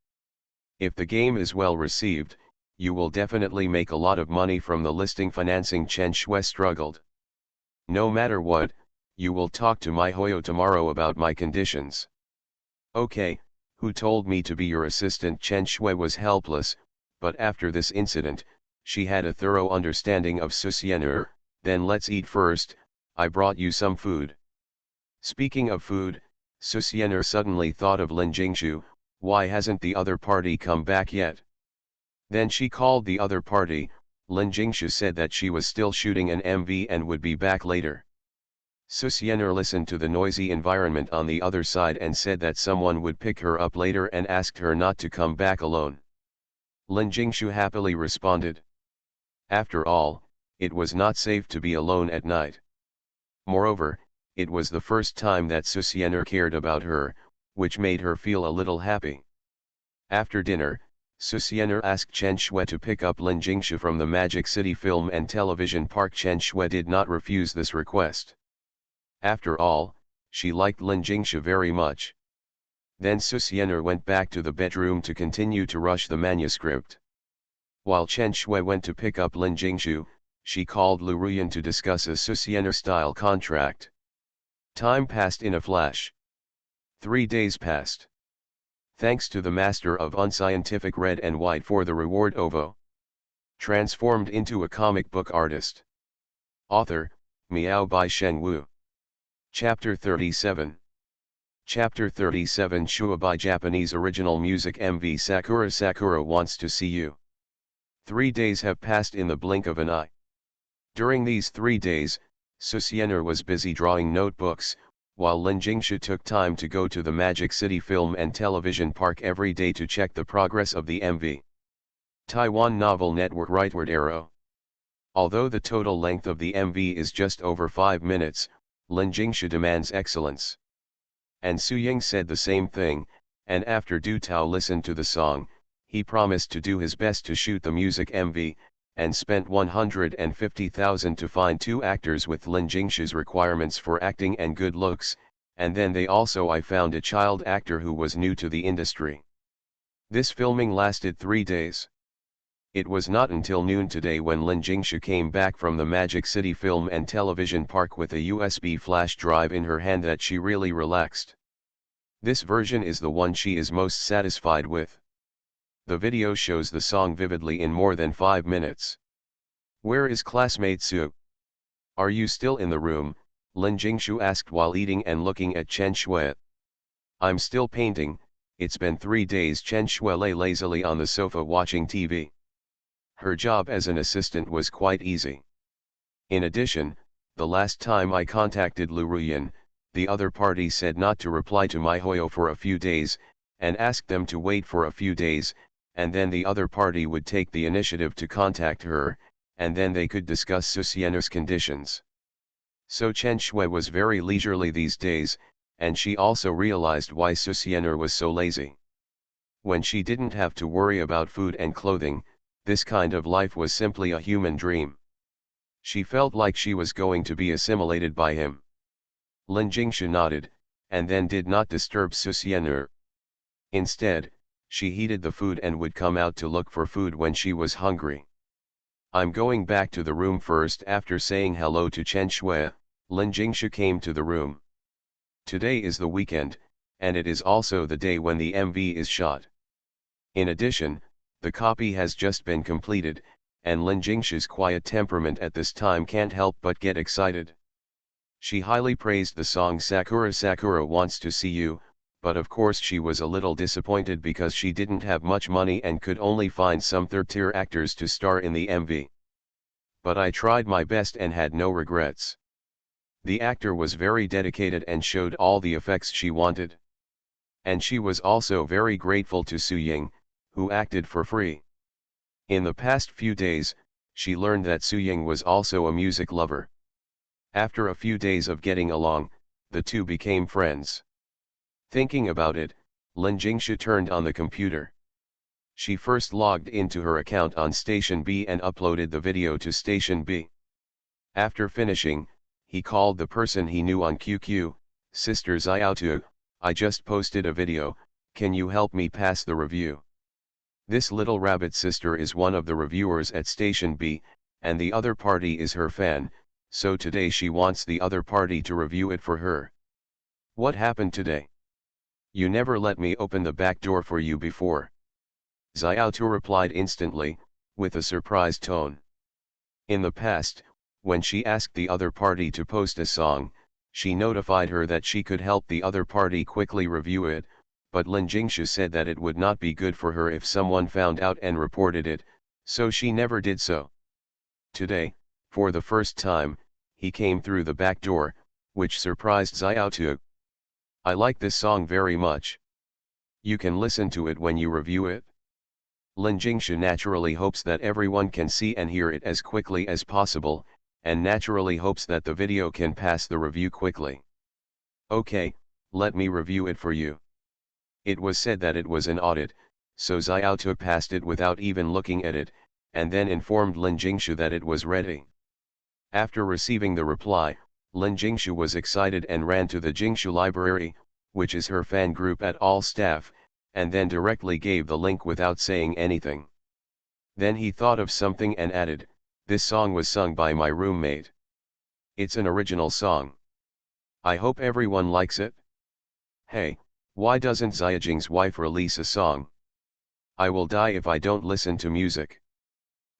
If the game is well received, you will definitely make a lot of money from the listing financing. Chen Shui struggled. No matter what, you will talk to my Hoyo tomorrow about my conditions. Okay. Who told me to be your assistant? Chen Shui was helpless, but after this incident, she had a thorough understanding of Susiener. Then let's eat first, I brought you some food. Speaking of food, Susiener suddenly thought of Lin Jingshu. Why hasn't the other party come back yet? Then she called the other party. Lin Jingshu said that she was still shooting an MV and would be back later. Susiener listened to the noisy environment on the other side and said that someone would pick her up later and asked her not to come back alone. Lin Jingshu happily responded. After all, it was not safe to be alone at night. Moreover, it was the first time that Susiener cared about her, which made her feel a little happy. After dinner, Susiener asked Chen Shui to pick up Lin Jingshu from the Magic City Film and Television Park. Chen Shui did not refuse this request. After all, she liked Lin Jingshu very much. Then Susiener went back to the bedroom to continue to rush the manuscript. While Chen Shui went to pick up Lin Jingshu, she called Lu Ruyan to discuss a Susiener-style contract. Time passed in a flash. 3 days passed. Thanks to the master of unscientific red and white for the reward OVO. Transformed into a comic book artist. Author, Miao by Shen Wu. Chapter 37. Chapter 37 Shua by Japanese original music MV Sakura Sakura wants to see you. 3 days have passed in the blink of an eye. During these 3 days, Susiener was busy drawing notebooks, while Lin Jingshu took time to go to the Magic City Film and Television Park every day to check the progress of the MV. Taiwan Novel Network Rightward Arrow. Although the total length of the MV is just over 5 minutes, Lin Jingshu demands excellence. And Su Ying said the same thing, and after Du Tao listened to the song, he promised to do his best to shoot the music MV, and spent 150,000 to find 2 actors with Lin Jingshu's requirements for acting and good looks, and then I found a child actor who was new to the industry. This filming lasted 3 days. It was not until noon today when Lin Jingshu came back from the Magic City Film and Television Park with a USB flash drive in her hand that she really relaxed. This version is the one she is most satisfied with. The video shows the song vividly in more than 5 minutes. Where is classmate Su? Are you still in the room? Lin Jingshu asked while eating and looking at Chen Shui. I'm still painting, it's been 3 days. Chen Shui lay lazily on the sofa watching TV. Her job as an assistant was quite easy. In addition, the last time I contacted Lu Ruyan, the other party said not to reply to my Hoyo for a few days, and asked them to wait for a few days, and then the other party would take the initiative to contact her, and then they could discuss Susiener's conditions. So Chen Shui was very leisurely these days, and she also realized why Susiener was so lazy. When she didn't have to worry about food and clothing, this kind of life was simply a human dream. She felt like she was going to be assimilated by him. Lin Jingshu nodded, and then did not disturb Susiener. Instead, she heated the food and would come out to look for food when she was hungry. I'm going back to the room first. After saying hello to Chen Shui, Lin Jingshu came to the room. Today is the weekend, and it is also the day when the MV is shot. In addition, the copy has just been completed, and Lin Jingshu's quiet temperament at this time can't help but get excited. She highly praised the song Sakura Sakura Wants to See You, but of course she was a little disappointed because she didn't have much money and could only find some third-tier actors to star in the MV. But I tried my best and had no regrets. The actor was very dedicated and showed all the effects she wanted. And she was also very grateful to Su Ying, who acted for free. In the past few days, she learned that Su Ying was also a music lover. After a few days of getting along, the two became friends. Thinking about it, Lin Jingshu turned on the computer. She first logged into her account on Station B and uploaded the video to Station B. After finishing, he called the person he knew on QQ, Sister Xiaotu, I just posted a video, can you help me pass the review? This little rabbit sister is one of the reviewers at Station B, and the other party is her fan, so today she wants the other party to review it for her. What happened today? You never let me open the back door for you before. Xiaotu replied instantly, with a surprised tone. In the past, when she asked the other party to post a song, she notified her that she could help the other party quickly review it, but Lin Jingshu said that it would not be good for her if someone found out and reported it, so she never did so. Today, for the first time, he came through the back door, which surprised Xiaotu. I like this song very much. You can listen to it when you review it. Lin Jingshu naturally hopes that everyone can see and hear it as quickly as possible, and naturally hopes that the video can pass the review quickly. Okay, let me review it for you. It was said that it was an audit, so Xiaotu passed it without even looking at it, and then informed Lin Jingshu that it was ready. After receiving the reply, Lin Jingshu was excited and ran to the Jingshu Library, which is her fan group at all staff, and then directly gave the link without saying anything. Then he thought of something and added, this song was sung by my roommate. It's an original song. I hope everyone likes it. Hey, why doesn't Xiaojing's wife release a song? I will die if I don't listen to music.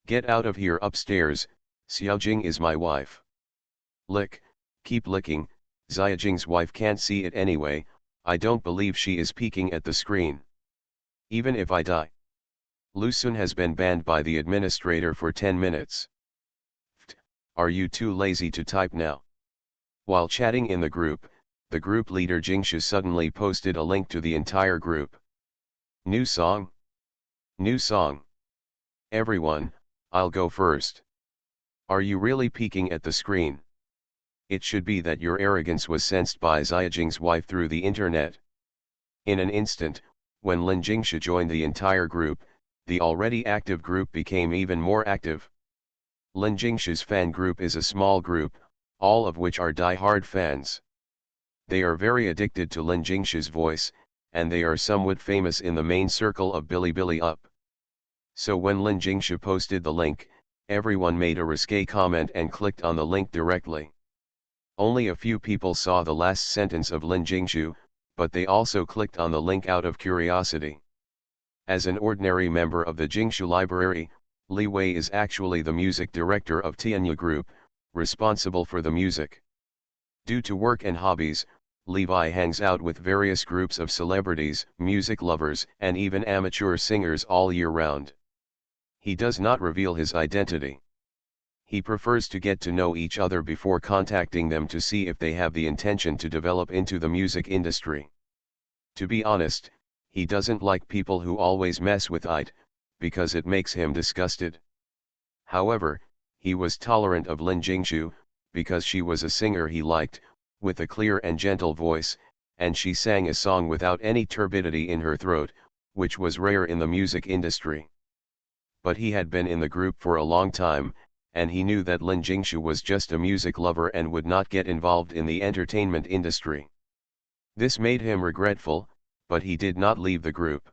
Get out of here upstairs, Xiaojing is my wife. Lick. Keep licking, Xiaojing's wife can't see it anyway, I don't believe she is peeking at the screen. Even if I die. Lu Sun has been banned by the administrator for 10 minutes. Are you too lazy to type now? While chatting in the group, the group leader Jingshu suddenly posted a link to the entire group. New song? New song. Everyone, I'll go first. Are you really peeking at the screen? It should be that your arrogance was sensed by Xiaojing's wife through the internet. In an instant, when Lin Jingshu joined the entire group, the already active group became even more active. Lin Jingshu's fan group is a small group, all of which are die-hard fans. They are very addicted to Lin Jingshu's voice, and they are somewhat famous in the main circle of Bilibili Up. So when Lin Jingshu posted the link, everyone made a risque comment and clicked on the link directly. Only a few people saw the last sentence of Lin Jingshu, but they also clicked on the link out of curiosity. As an ordinary member of the Jingshu library, Li Wei is actually the music director of Tianya Group, responsible for the music. Due to work and hobbies, Levi hangs out with various groups of celebrities, music lovers, and even amateur singers all year round. He does not reveal his identity. He prefers to get to know each other before contacting them to see if they have the intention to develop into the music industry. To be honest, he doesn't like people who always mess with it, because it makes him disgusted. However, he was tolerant of Lin Jingshu, because she was a singer he liked, with a clear and gentle voice, and she sang a song without any turbidity in her throat, which was rare in the music industry. But he had been in the group for a long time, and he knew that Lin Jingshu was just a music lover and would not get involved in the entertainment industry. This made him regretful, but he did not leave the group.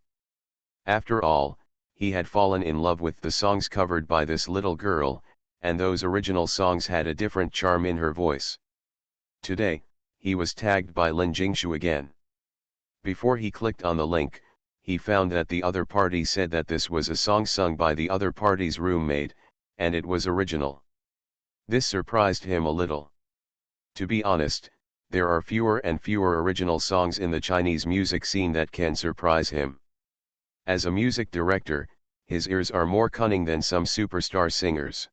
After all, he had fallen in love with the songs covered by this little girl, and those original songs had a different charm in her voice. Today, he was tagged by Lin Jingshu again. Before he clicked on the link, he found that the other party said that this was a song sung by the other party's roommate, and it was original. This surprised him a little. To be honest, there are fewer and fewer original songs in the Chinese music scene that can surprise him. As a music director, his ears are more cunning than some superstar singers.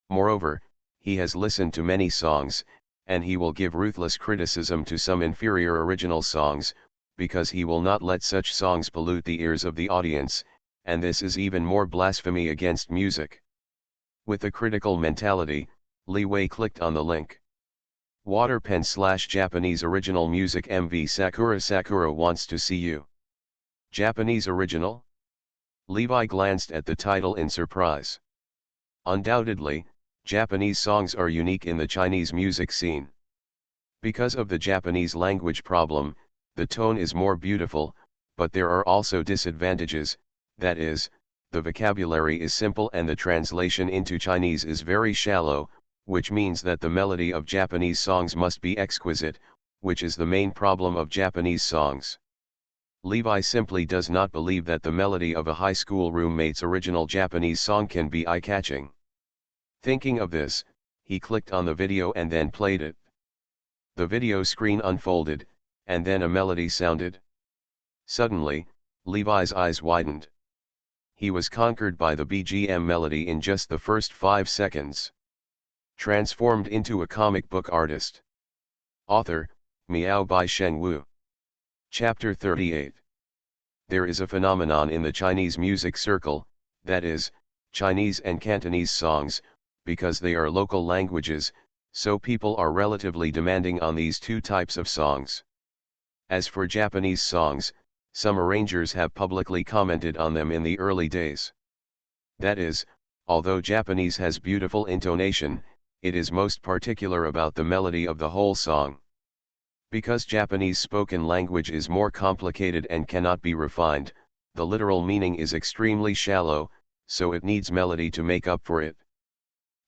Moreover, he has listened to many songs, and he will give ruthless criticism to some inferior original songs, because he will not let such songs pollute the ears of the audience, and this is even more blasphemy against music. With a critical mentality, Li Wei clicked on the link. Waterpen/Japanese original music MV Sakura wants to see you. Japanese original? Levi glanced at the title in surprise. Undoubtedly, Japanese songs are unique in the Chinese music scene. Because of the Japanese language problem, the tone is more beautiful, but there are also disadvantages, that is, the vocabulary is simple and the translation into Chinese is very shallow, which means that the melody of Japanese songs must be exquisite, which is the main problem of Japanese songs. Levi simply does not believe that the melody of a high school roommate's original Japanese song can be eye-catching. Thinking of this, he clicked on the video and then played it. The video screen unfolded, and then a melody sounded. Suddenly, Levi's eyes widened. He was conquered by the BGM melody in just the first 5 seconds. Transformed into a comic book artist. Author, Miao by Shen Wu. Chapter 38. There is a phenomenon in the Chinese music circle, that is, Chinese and Cantonese songs, because they are local languages, so people are relatively demanding on these two types of songs. As for Japanese songs, some arrangers have publicly commented on them in the early days. That is, although Japanese has beautiful intonation, it is most particular about the melody of the whole song. Because Japanese spoken language is more complicated and cannot be refined, the literal meaning is extremely shallow, so it needs melody to make up for it.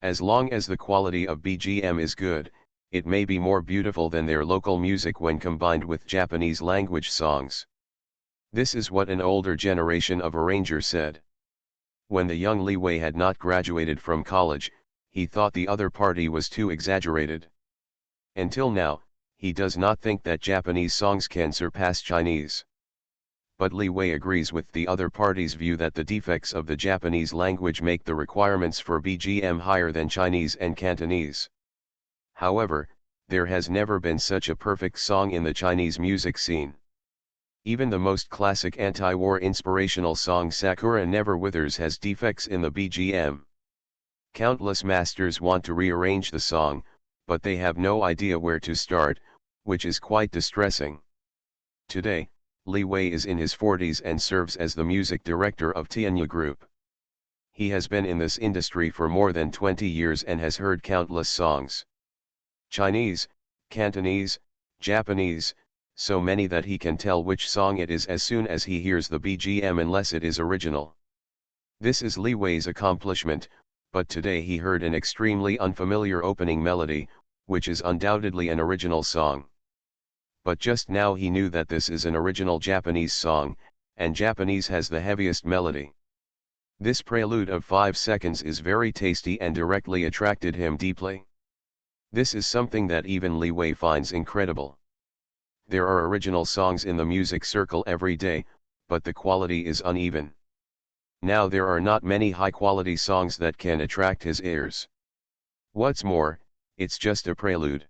As long as the quality of BGM is good, it may be more beautiful than their local music when combined with Japanese language songs. This is what an older generation of arrangers said. When the young Li Wei had not graduated from college, he thought the other party was too exaggerated. Until now, he does not think that Japanese songs can surpass Chinese. But Li Wei agrees with the other party's view that the defects of the Japanese language make the requirements for BGM higher than Chinese and Cantonese. However, There has never been such a perfect song in the Chinese music scene. Even the most classic anti-war inspirational song Sakura Never Withers has defects in the BGM. Countless masters want to rearrange the song, but they have no idea where to start, which is quite distressing. Today, Li Wei is in his 40s and serves as the music director of Tianya Group. He has been in this industry for more than 20 years and has heard countless songs. Chinese, Cantonese, Japanese, so many that he can tell which song it is as soon as he hears the BGM unless it is original. This is Li Wei's accomplishment, but today he heard an extremely unfamiliar opening melody, which is undoubtedly an original song. But just now he knew that this is an original Japanese song, and Japanese has the heaviest melody. This prelude of 5 seconds is very tasty and directly attracted him deeply. This is something that even Li Wei finds incredible. There are original songs in the music circle every day, but the quality is uneven. Now there are not many high-quality songs that can attract his ears. What's more, it's just a prelude.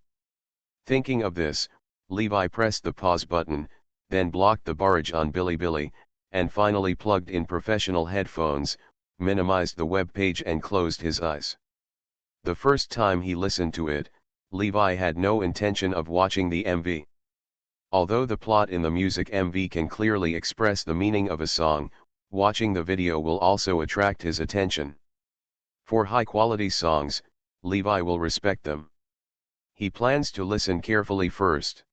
Thinking of this, Levi pressed the pause button, then blocked the barrage on Bilibili, and finally plugged in professional headphones, minimized the web page and closed his eyes. The first time he listened to it, Levi had no intention of watching the MV. Although the plot in the music MV can clearly express the meaning of a song, watching the video will also attract his attention. For high-quality songs, Levi will respect them. He plans to listen carefully first.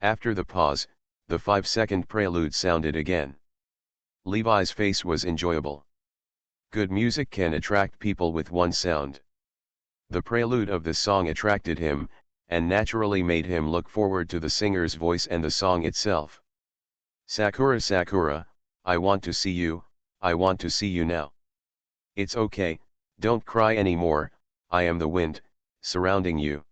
After the pause, the 5-second prelude sounded again. Levi's face was enjoyable. Good music can attract people with one sound. The prelude of the song attracted him, and naturally made him look forward to the singer's voice and the song itself. Sakura Sakura, I want to see you, I want to see you now. It's okay, don't cry anymore, I am the wind, surrounding you.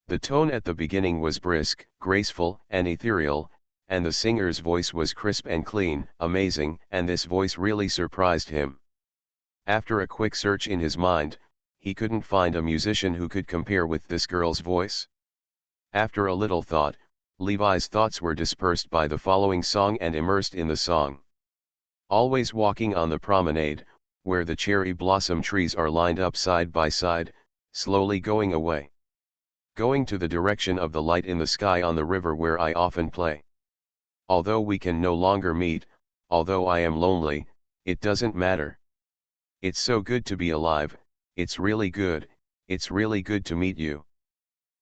The tone at the beginning was brisk, graceful, and ethereal, and the singer's voice was crisp and clean, amazing, and this voice really surprised him. After a quick search in his mind, he couldn't find a musician who could compare with this girl's voice. After a little thought, Levi's thoughts were dispersed by the following song and immersed in the song. Always walking on the promenade, where the cherry blossom trees are lined up side by side, slowly going away. Going to the direction of the light in the sky on the river where I often play. Although we can no longer meet, although I am lonely, it doesn't matter. It's so good to be alive, it's really good to meet you.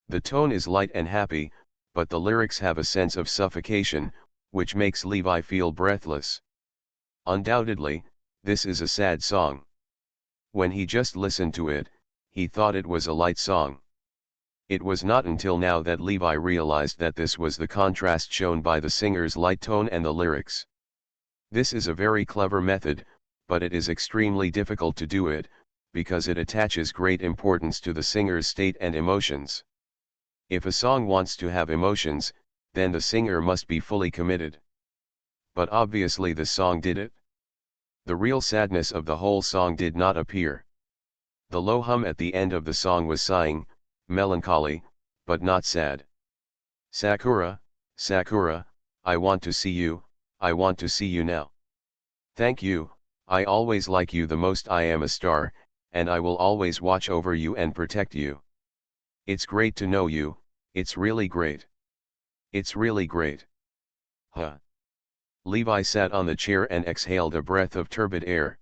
The tone is light and happy, but the lyrics have a sense of suffocation, which makes Levi feel breathless. Undoubtedly, this is a sad song. When he just listened to it, he thought it was a light song. It was not until now that Levi realized that this was the contrast shown by the singer's light tone and the lyrics. This is a very clever method, but it is extremely difficult to do it, because it attaches great importance to the singer's state and emotions. If a song wants to have emotions, then the singer must be fully committed. But obviously the song did it. The real sadness of the whole song did not appear. The low hum at the end of the song was sighing, melancholy, but not sad. Sakura, Sakura, I want to see you, I want to see you now. Thank you, I always like you the most, I am a star, and I will always watch over you and protect you. It's great to know you, it's really great. It's really great. Huh. Levi sat on the chair and exhaled a breath of turbid air.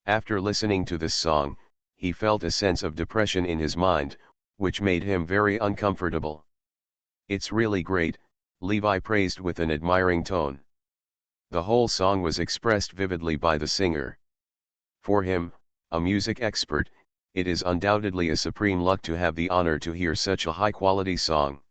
After listening to this song, he felt a sense of depression in his mind, which made him very uncomfortable. It's really great, Levi praised with an admiring tone. The whole song was expressed vividly by the singer. For him, a music expert, it is undoubtedly a supreme luck to have the honor to hear such a high-quality song.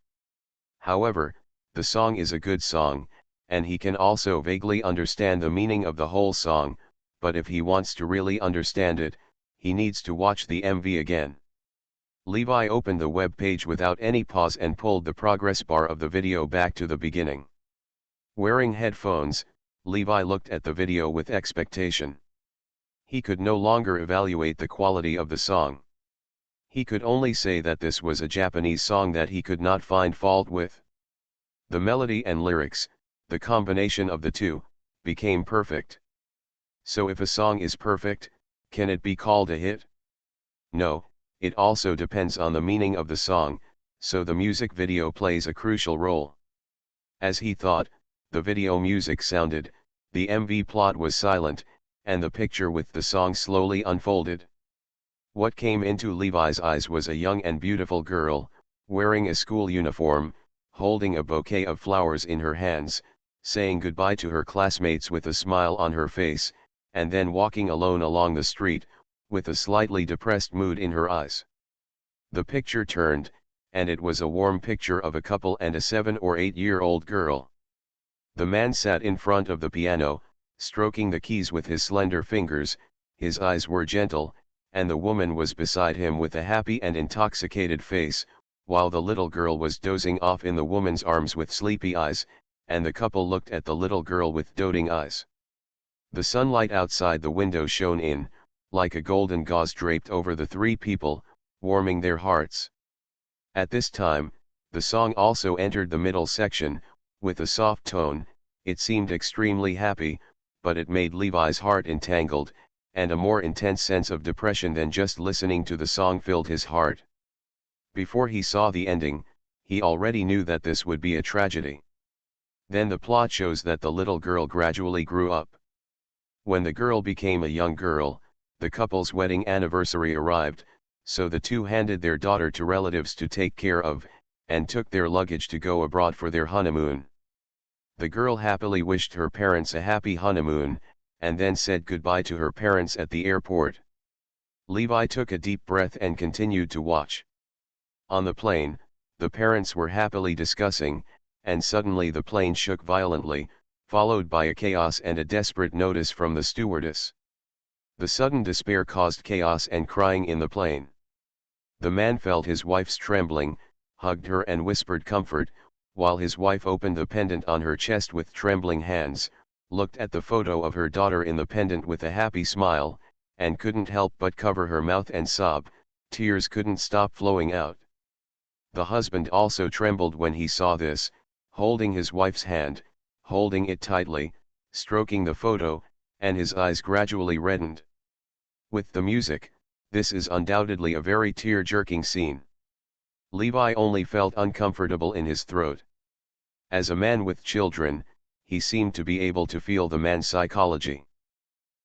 However, the song is a good song, and he can also vaguely understand the meaning of the whole song, but if he wants to really understand it, he needs to watch the MV again. Levi opened the web page without any pause and pulled the progress bar of the video back to the beginning. Wearing headphones, Levi looked at the video with expectation. He could no longer evaluate the quality of the song. He could only say that this was a Japanese song that he could not find fault with. The melody and lyrics, the combination of the two, became perfect. So if a song is perfect, can it be called a hit? No, it also depends on the meaning of the song, so the music video plays a crucial role. As he thought, the video music sounded, the MV plot was silent, and the picture with the song slowly unfolded. What came into Levi's eyes was a young and beautiful girl, wearing a school uniform, holding a bouquet of flowers in her hands, saying goodbye to her classmates with a smile on her face, and then walking alone along the street, with a slightly depressed mood in her eyes. The picture turned, and it was a warm picture of a couple and a 7 or 8-year-old girl. The man sat in front of the piano, stroking the keys with his slender fingers, his eyes were gentle, and the woman was beside him with a happy and intoxicated face, while the little girl was dozing off in the woman's arms with sleepy eyes, and the couple looked at the little girl with doting eyes. The sunlight outside the window shone in, like a golden gauze draped over the three people, warming their hearts. At this time, the song also entered the middle section, with a soft tone. It seemed extremely happy, but it made Levi's heart entangled, and a more intense sense of depression than just listening to the song filled his heart. Before he saw the ending, he already knew that this would be a tragedy. Then the plot shows that the little girl gradually grew up. When the girl became a young girl, the couple's wedding anniversary arrived, so the two handed their daughter to relatives to take care of, and took their luggage to go abroad for their honeymoon. The girl happily wished her parents a happy honeymoon, and then said goodbye to her parents at the airport. Levi took a deep breath and continued to watch. On the plane, the parents were happily discussing, and suddenly the plane shook violently, followed by a chaos and a desperate notice from the stewardess. The sudden despair caused chaos and crying in the plane. The man felt his wife's trembling, hugged her and whispered comfort, while his wife opened the pendant on her chest with trembling hands, looked at the photo of her daughter in the pendant with a happy smile, and couldn't help but cover her mouth and sob. Tears couldn't stop flowing out. The husband also trembled when he saw this, holding his wife's hand, holding it tightly, stroking the photo, and his eyes gradually reddened. With the music, this is undoubtedly a very tear-jerking scene. Levi only felt uncomfortable in his throat. As a man with children, he seemed to be able to feel the man's psychology.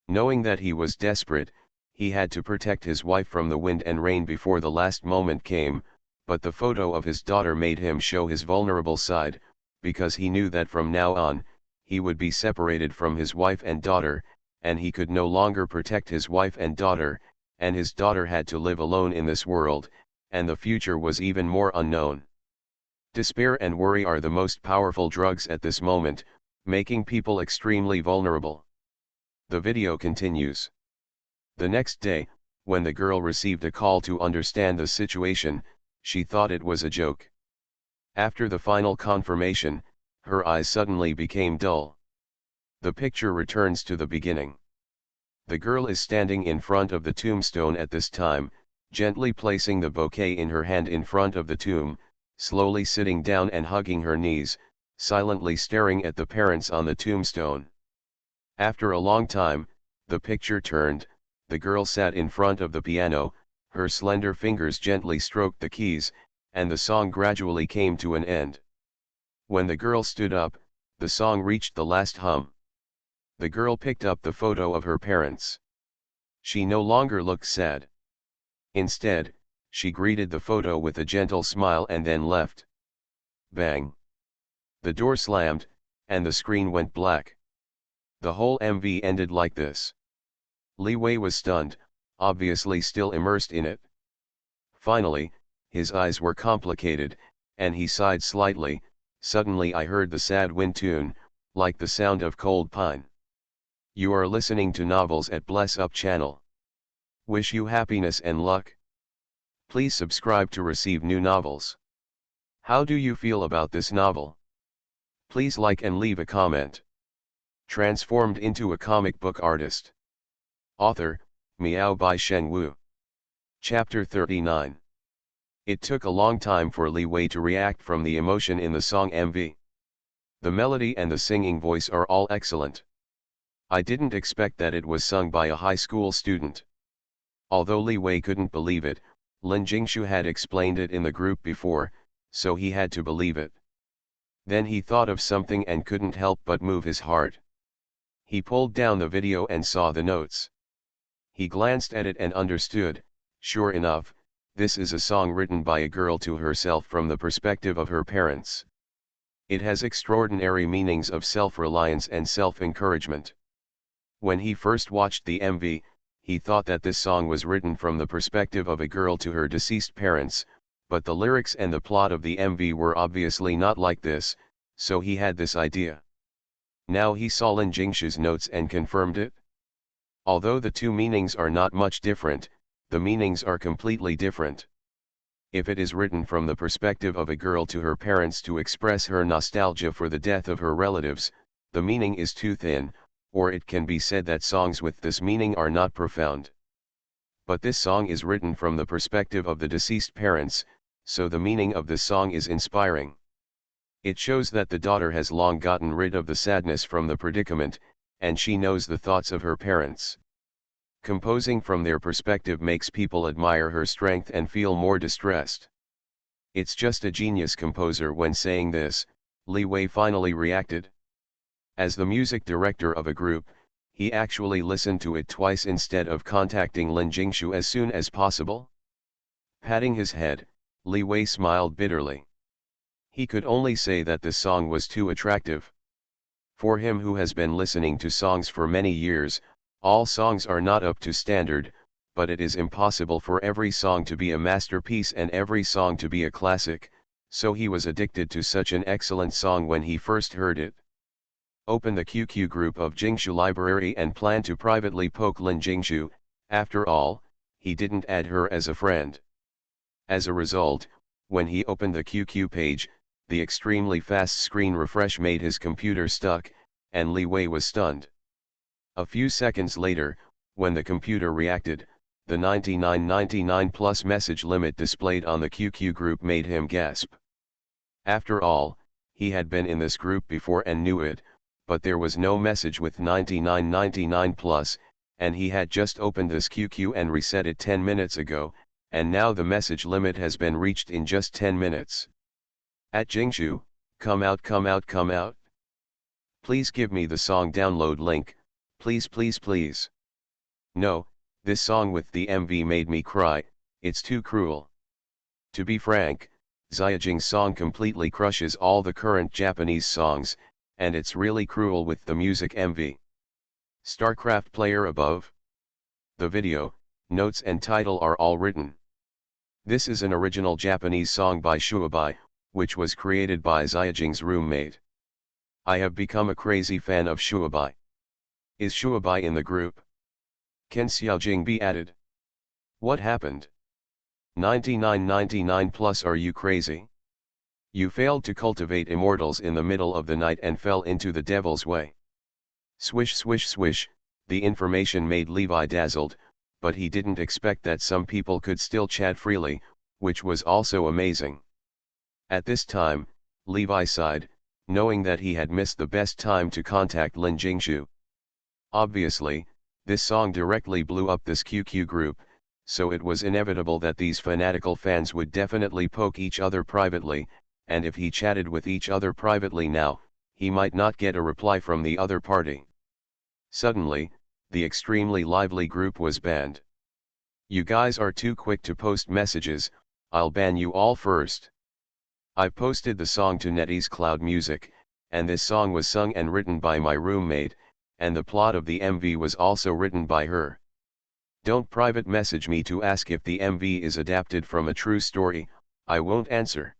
Knowing that he was desperate, he had to protect his wife from the wind and rain before the last moment came, but the photo of his daughter made him show his vulnerable side, because he knew that from now on, he would be separated from his wife and daughter, and he could no longer protect his wife and daughter, and his daughter had to live alone in this world, and the future was even more unknown. Despair and worry are the most powerful drugs at this moment, making people extremely vulnerable. The video continues. The next day, when the girl received a call to understand the situation, she thought it was a joke. After the final confirmation, her eyes suddenly became dull. The picture returns to the beginning. The girl is standing in front of the tombstone at this time, gently placing the bouquet in her hand in front of the tomb, slowly sitting down and hugging her knees, silently staring at the parents on the tombstone. After a long time, the picture turned, the girl sat in front of the piano, her slender fingers gently stroked the keys, and the song gradually came to an end. When the girl stood up, the song reached the last hum. The girl picked up the photo of her parents. She no longer looked sad. Instead, she greeted the photo with a gentle smile and then left. Bang! The door slammed, and the screen went black. The whole MV ended like this. Li Wei was stunned, obviously still immersed in it. Finally, his eyes were complicated, and he sighed slightly. Suddenly I heard the sad wind tune, like the sound of cold pine. You are listening to Novels at Bless Up channel. Wish you happiness and luck. Please subscribe to receive new novels. How do you feel about this novel? Please like and leave a comment. Transformed into a comic book artist. Author, Miao by Shen Wu. Chapter 39. It took a long time for Li Wei to react from the emotion in the song MV. The melody and the singing voice are all excellent. I didn't expect that it was sung by a high school student. Although Li Wei couldn't believe it, Lin Jingshu had explained it in the group before, so he had to believe it. Then he thought of something and couldn't help but move his heart. He pulled down the video and saw the notes. He glanced at it and understood, sure enough, this is a song written by a girl to herself from the perspective of her parents. It has extraordinary meanings of self-reliance and self-encouragement. When he first watched the MV, he thought that this song was written from the perspective of a girl to her deceased parents, but the lyrics and the plot of the MV were obviously not like this, so he had this idea. Now he saw Lin Jingshu's notes and confirmed it. Although the two meanings are not much different, the meanings are completely different. If it is written from the perspective of a girl to her parents to express her nostalgia for the death of her relatives, the meaning is too thin, or it can be said that songs with this meaning are not profound. But this song is written from the perspective of the deceased parents, so the meaning of this song is inspiring. It shows that the daughter has long gotten rid of the sadness from the predicament, and she knows the thoughts of her parents. Composing from their perspective makes people admire her strength and feel more distressed. It's just a genius composer. When saying this, Li Wei finally reacted. As the music director of a group, he actually listened to it twice instead of contacting Lin Jingshu as soon as possible. Patting his head, Li Wei smiled bitterly. He could only say that this song was too attractive. For him who has been listening to songs for many years, all songs are not up to standard, but it is impossible for every song to be a masterpiece and every song to be a classic, so he was addicted to such an excellent song when he first heard it. Open the QQ group of Jingshu Library and plan to privately poke Lin Jingshu. After all, he didn't add her as a friend. As a result, when he opened the QQ page, the extremely fast screen refresh made his computer stuck, and Li Wei was stunned. A few seconds later, when the computer reacted, the 99.99 plus message limit displayed on the QQ group made him gasp. After all, he had been in this group before and knew it, but there was no message with 99.99 plus, and he had just opened this QQ and reset it 10 minutes ago, and now the message limit has been reached in just 10 minutes. At Jingshu, come out, come out, come out. Please give me the song download link, please, please, please. No, this song with the MV made me cry, it's too cruel. To be frank, Xiaojing's song completely crushes all the current Japanese songs, and it's really cruel with the music MV. StarCraft player above. The video, notes and title are all written. This is an original Japanese song by Shuabai, which was created by Xiaojing's roommate. I have become a crazy fan of Shuabai. Is Shuabai in the group? Can Xiaojing be added? What happened? 99.99 plus, are you crazy? You failed to cultivate immortals in the middle of the night and fell into the devil's way. Swish swish swish, the information made Levi dazzled, but he didn't expect that some people could still chat freely, which was also amazing. At this time, Levi sighed, knowing that he had missed the best time to contact Lin Jingshu. Obviously, this song directly blew up this QQ group, so it was inevitable that these fanatical fans would definitely poke each other privately, and if he chatted with each other privately now, he might not get a reply from the other party. Suddenly, the extremely lively group was banned. You guys are too quick to post messages, I'll ban you all first. I posted the song to NetEase Cloud Music, and this song was sung and written by my roommate, and the plot of the MV was also written by her. Don't private message me to ask if the MV is adapted from a true story, I won't answer.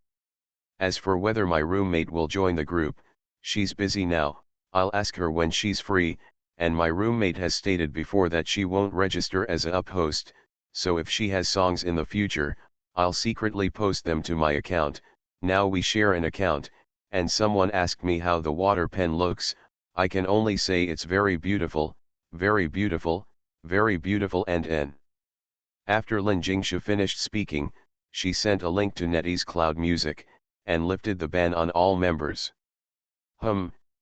As for whether my roommate will join the group, she's busy now, I'll ask her when she's free, and my roommate has stated before that she won't register as a up host, so if she has songs in the future, I'll secretly post them to my account. Now we share an account, and someone asked me how the water pen looks. I can only say it's very beautiful, very beautiful, very beautiful, and After Lin Jingsha finished speaking, she sent a link to NetEase Cloud Music, and lifted the ban on all members.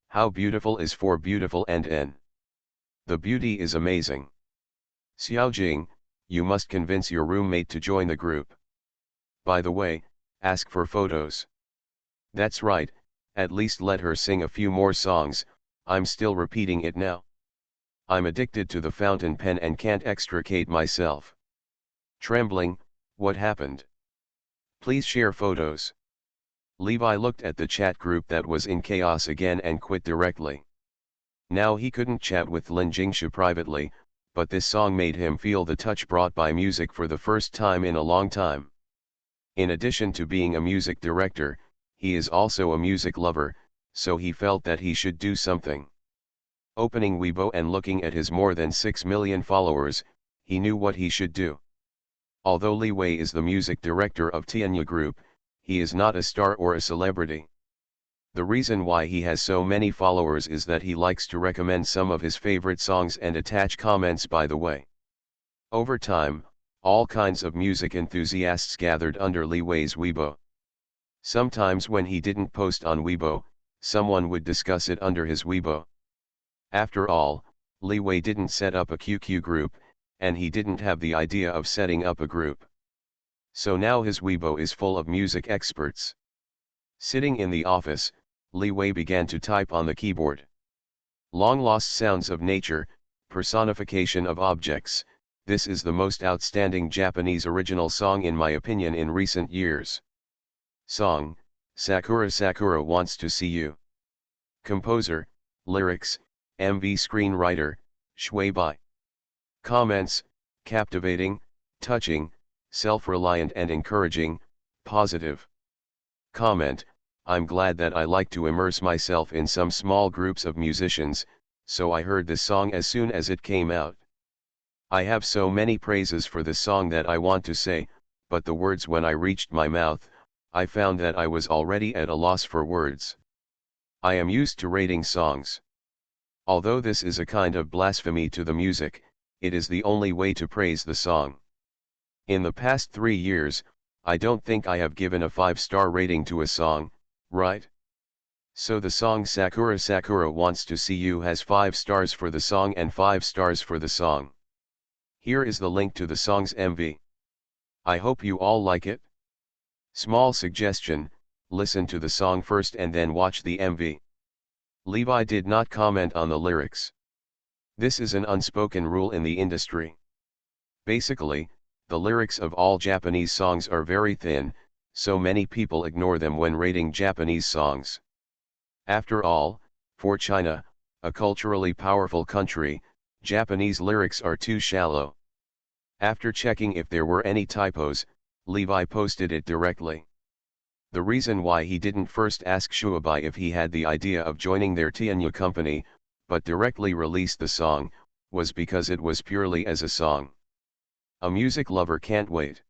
How beautiful is for beautiful and n. The beauty is amazing. Xiaojing, you must convince your roommate to join the group. By the way, ask for photos. That's right, at least let her sing a few more songs, I'm still repeating it now. I'm addicted to the fountain pen and can't extricate myself. Trembling, what happened? Please share photos. Levi looked at the chat group that was in chaos again and quit directly. Now he couldn't chat with Lin Jingsha privately, but this song made him feel the touch brought by music for the first time in a long time. In addition to being a music director, he is also a music lover, so he felt that he should do something. Opening Weibo and looking at his more than 6 million followers, he knew what he should do. Although Li Wei is the music director of Tianya Group, he is not a star or a celebrity. The reason why he has so many followers is that he likes to recommend some of his favorite songs and attach comments by the way. Over time, all kinds of music enthusiasts gathered under Li Wei's Weibo. Sometimes when he didn't post on Weibo, someone would discuss it under his Weibo. After all, Li Wei didn't set up a QQ group, and he didn't have the idea of setting up a group. So now his Weibo is full of music experts. Sitting in the office, Li Wei began to type on the keyboard. Long lost sounds of nature, personification of objects, this is the most outstanding Japanese original song in my opinion in recent years. Song, Sakura Sakura Wants to See You. Composer, lyrics, MV screenwriter, Shui Bai. Comments, captivating, touching, self-reliant and encouraging, positive. Comment, I'm glad that I like to immerse myself in some small groups of musicians, so I heard this song as soon as it came out. I have so many praises for this song that I want to say, but the words when I reached my mouth, I found that I was already at a loss for words. I am used to rating songs. Although this is a kind of blasphemy to the music, it is the only way to praise the song. In the past 3 years, I don't think I have given a 5-star rating to a song, right? So the song Sakura Sakura Wants to See You has 5 stars for the song and 5 stars for the song. Here is the link to the song's MV. I hope you all like it. Small suggestion, listen to the song first and then watch the MV. Levi did not comment on the lyrics. This is an unspoken rule in the industry. Basically, the lyrics of all Japanese songs are very thin, so many people ignore them when rating Japanese songs. After all, for China, a culturally powerful country, Japanese lyrics are too shallow. After checking if there were any typos, Levi posted it directly. The reason why he didn't first ask Shuabai if he had the idea of joining their Tianya company, but directly released the song, was because it was purely as a song. A music lover can't wait.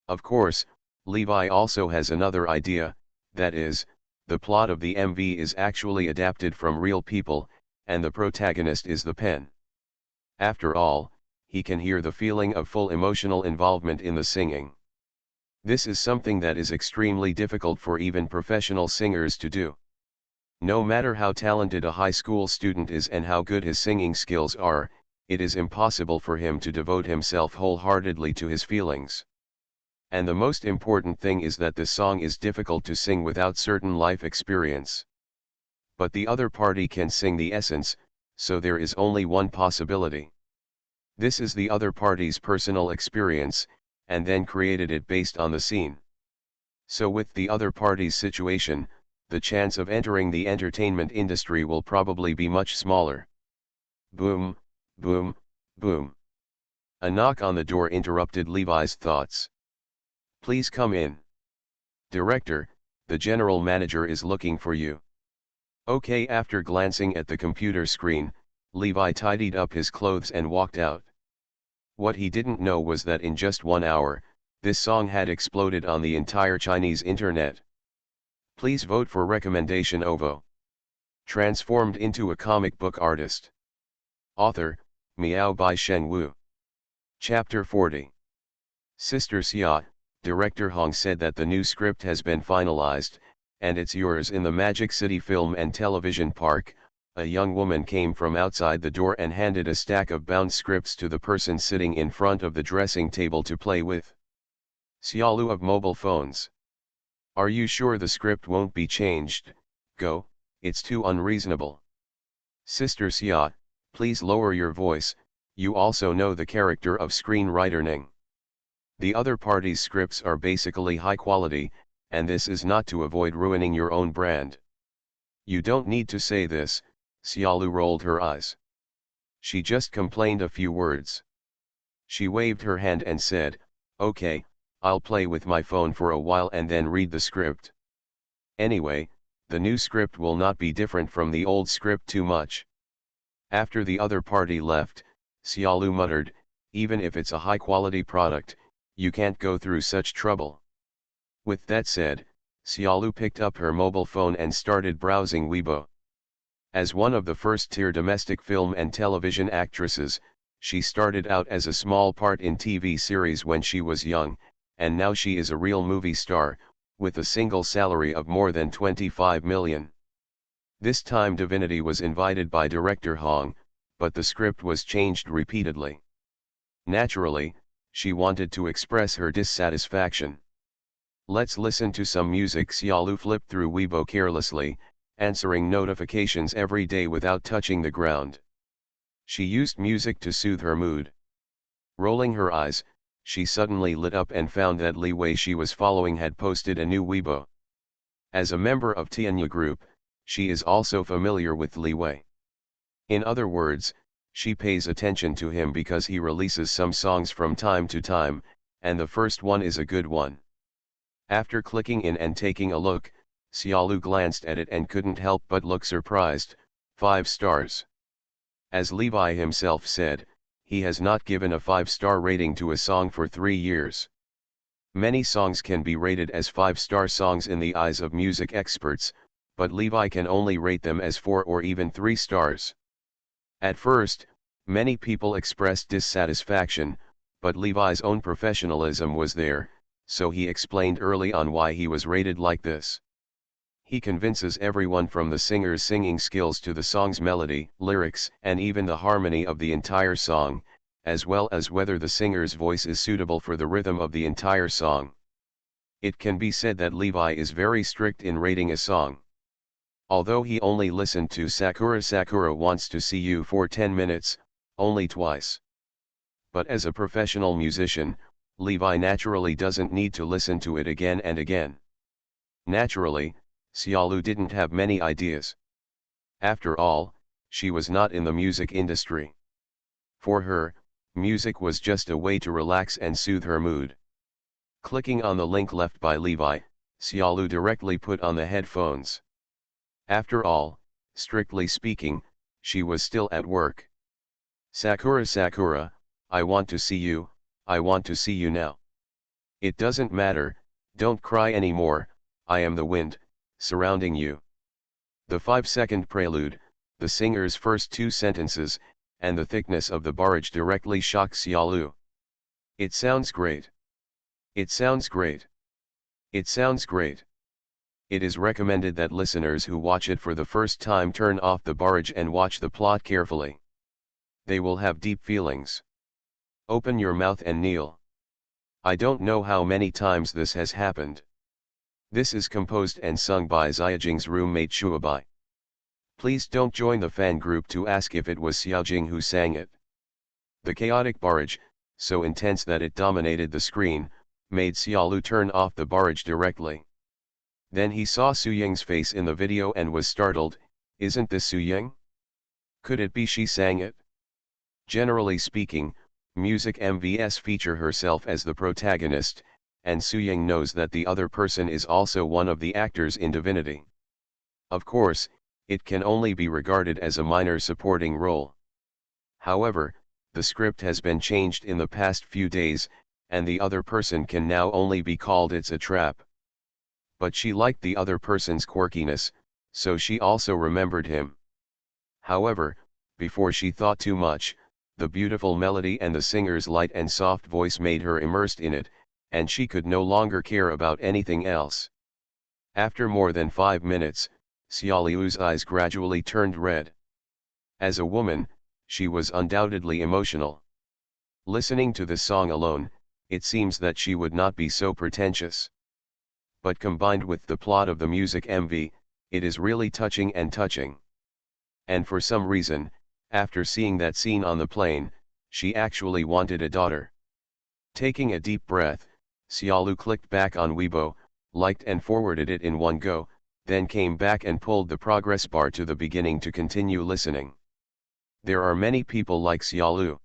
Of course, Levi also has another idea, that is, the plot of the MV is actually adapted from real people, and the protagonist is the pen. After all, he can hear the feeling of full emotional involvement in the singing. This is something that is extremely difficult for even professional singers to do. No matter how talented a high school student is and how good his singing skills are, it is impossible for him to devote himself wholeheartedly to his feelings. And the most important thing is that the song is difficult to sing without certain life experience. But the other party can sing the essence, so there is only one possibility. This is the other party's personal experience, and then created it based on the scene. So with the other party's situation, the chance of entering the entertainment industry will probably be much smaller. Boom, boom, boom. A knock on the door interrupted Levi's thoughts. Please come in. Director, the general manager is looking for you. Okay. After glancing at the computer screen, Levi tidied up his clothes and walked out. What he didn't know was that in just 1 hour, this song had exploded on the entire Chinese internet. Please vote for recommendation OVO. Transformed into a comic book artist. Author, Miao by Sheng Wu. Chapter 40. Sister Xia, director Hong said that the new script has been finalized, and it's yours. In the Magic City Film and Television Park, a young woman came from outside the door and handed a stack of bound scripts to the person sitting in front of the dressing table to play with. Xiaolu of mobile phones. Are you sure the script won't be changed? Go, it's too unreasonable. Sister Xia, please lower your voice, you also know the character of screenwriting. The other party's scripts are basically high quality, and this is not to avoid ruining your own brand. You don't need to say this. Xiaolu rolled her eyes. She just complained a few words. She waved her hand and said, okay, I'll play with my phone for a while and then read the script. Anyway, the new script will not be different from the old script too much. After the other party left, Xiaolu muttered, even if it's a high-quality product, you can't go through such trouble. With that said, Xiaolu picked up her mobile phone and started browsing Weibo. As one of the first-tier domestic film and television actresses, she started out as a small part in TV series when she was young, and now she is a real movie star, with a single salary of more than 25 million. This time Divinity was invited by director Hong, but the script was changed repeatedly. Naturally, she wanted to express her dissatisfaction. Let's listen to some music. Xiaolu flipped through Weibo carelessly, answering notifications every day without touching the ground. She used music to soothe her mood. Rolling her eyes, she suddenly lit up and found that Li Wei she was following had posted a new Weibo. As a member of Tianya Group, she is also familiar with Li Wei. In other words, she pays attention to him because he releases some songs from time to time, and the first one is a good one. After clicking in and taking a look, Xiaolu glanced at it and couldn't help but look surprised. 5 stars. As Levi himself said, he has not given a 5-star rating to a song for 3 years. Many songs can be rated as 5-star songs in the eyes of music experts, but Levi can only rate them as 4 or even 3 stars. At first, many people expressed dissatisfaction, but Levi's own professionalism was there, so he explained early on why he was rated like this. He convinces everyone from the singer's singing skills to the song's melody, lyrics, and even the harmony of the entire song, as well as whether the singer's voice is suitable for the rhythm of the entire song. It can be said that Levi is very strict in rating a song. Although he only listened to Sakura Sakura Wants to See You for 10 minutes, only twice. But as a professional musician, Levi naturally doesn't need to listen to it again and again. Naturally, Xiaolu didn't have many ideas. After all, she was not in the music industry. For her, music was just a way to relax and soothe her mood. Clicking on the link left by Levi, Xiaolu directly put on the headphones. After all, strictly speaking, she was still at work. Sakura Sakura, I want to see you, I want to see you now. It doesn't matter, don't cry anymore, I am the wind, surrounding you. The 5-second prelude, the singer's first 2 sentences, and the thickness of the barrage directly shock Xiaolu. It sounds great. It sounds great. It sounds great. It is recommended that listeners who watch it for the first time turn off the barrage and watch the plot carefully. They will have deep feelings. Open your mouth and kneel. I don't know how many times this has happened. This is composed and sung by Xiaojing's roommate Shuabai. Please don't join the fan group to ask if it was Xiaojing who sang it. The chaotic barrage, so intense that it dominated the screen, made Xiaolu turn off the barrage directly. Then he saw Suying's face in the video and was startled. Isn't this Suying? Could it be she sang it? Generally speaking, music MVs feature herself as the protagonist, and Suying knows that the other person is also one of the actors in Divinity. Of course, it can only be regarded as a minor supporting role. However, the script has been changed in the past few days, and the other person can now only be called it's a trap. But she liked the other person's quirkiness, so she also remembered him. However, before she thought too much, the beautiful melody and the singer's light and soft voice made her immersed in it, and she could no longer care about anything else. After more than 5 minutes, Xiaoliu's eyes gradually turned red. As a woman, she was undoubtedly emotional. Listening to the song alone, it seems that she would not be so pretentious. But combined with the plot of the music MV, it is really touching and touching. And for some reason, after seeing that scene on the plane, she actually wanted a daughter. Taking a deep breath, Xiaolu clicked back on Weibo, liked and forwarded it in one go, then came back and pulled the progress bar to the beginning to continue listening. There are many people like Xiaolu.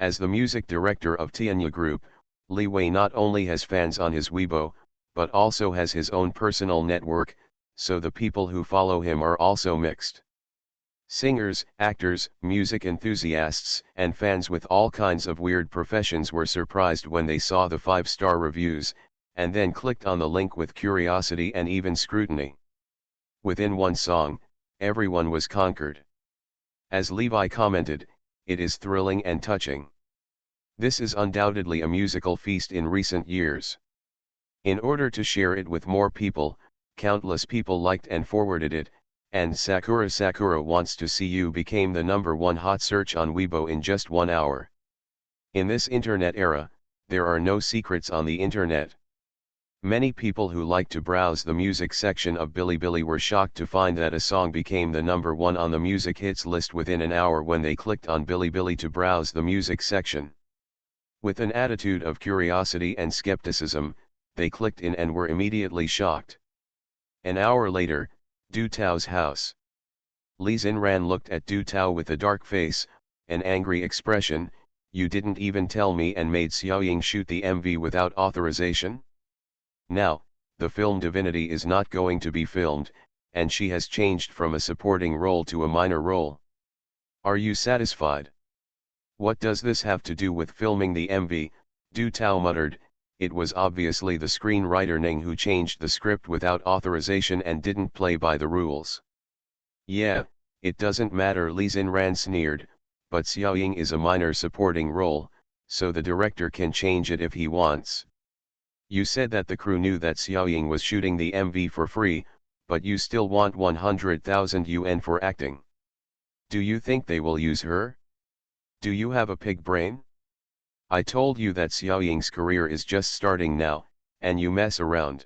As the music director of Tianya Group, Li Wei not only has fans on his Weibo, but also has his own personal network, so the people who follow him are also mixed. Singers, actors, music enthusiasts, and fans with all kinds of weird professions were surprised when they saw the 5-star reviews, and then clicked on the link with curiosity and even scrutiny. Within one song, everyone was conquered. As Levi commented, it is thrilling and touching. This is undoubtedly a musical feast in recent years. In order to share it with more people, countless people liked and forwarded it, and Sakura Sakura Wants to See You became the #1 hot search on Weibo in just 1 hour. In this internet era, there are no secrets on the internet. Many people who like to browse the music section of Bilibili were shocked to find that a song became the #1 on the music hits list within an hour when they clicked on Bilibili to browse the music section. With an attitude of curiosity and skepticism, they clicked in and were immediately shocked. An hour later, Du Tao's house. Li Xinran looked at Du Tao with a dark face, an angry expression. You didn't even tell me and made Xiaoying shoot the MV without authorization? Now, the film Divinity is not going to be filmed, and she has changed from a supporting role to a minor role. Are you satisfied? What does this have to do with filming the MV? Du Tao muttered. It was obviously the screenwriter Ning who changed the script without authorization and didn't play by the rules. Yeah, it doesn't matter, Li Xinran sneered, but Xiaoying is a minor supporting role, so the director can change it if he wants. You said that the crew knew that Xiaoying was shooting the MV for free, but you still want 100,000 yuan for acting. Do you think they will use her? Do you have a pig brain? I told you that Xiaoying's career is just starting now, and you mess around.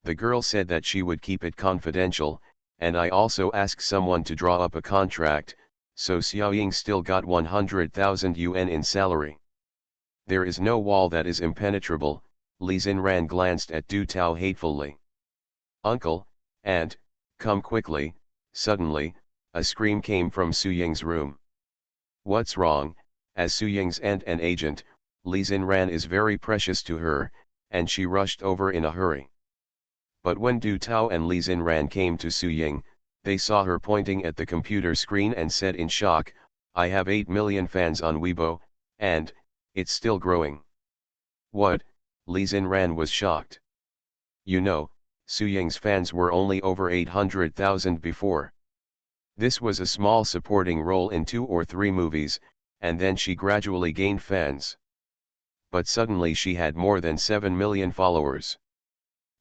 The girl said that she would keep it confidential, and I also asked someone to draw up a contract, so Xiaoying still got 100,000 yuan in salary. There is no wall that is impenetrable. Li Xinran glanced at Du Tao hatefully. Uncle, aunt, come quickly. Suddenly, a scream came from Su Ying's room. What's wrong? As Su Ying's aunt and agent, Li Xinran is very precious to her, and she rushed over in a hurry. But when Du Tao and Li Xinran came to Su Ying, they saw her pointing at the computer screen and said in shock, I have 8 million fans on Weibo, and it's still growing. What? Li Xinran was shocked. You know, Su Ying's fans were only over 800,000 before. This was a small supporting role in 2 or 3 movies, and then she gradually gained fans. But suddenly she had more than 7 million followers.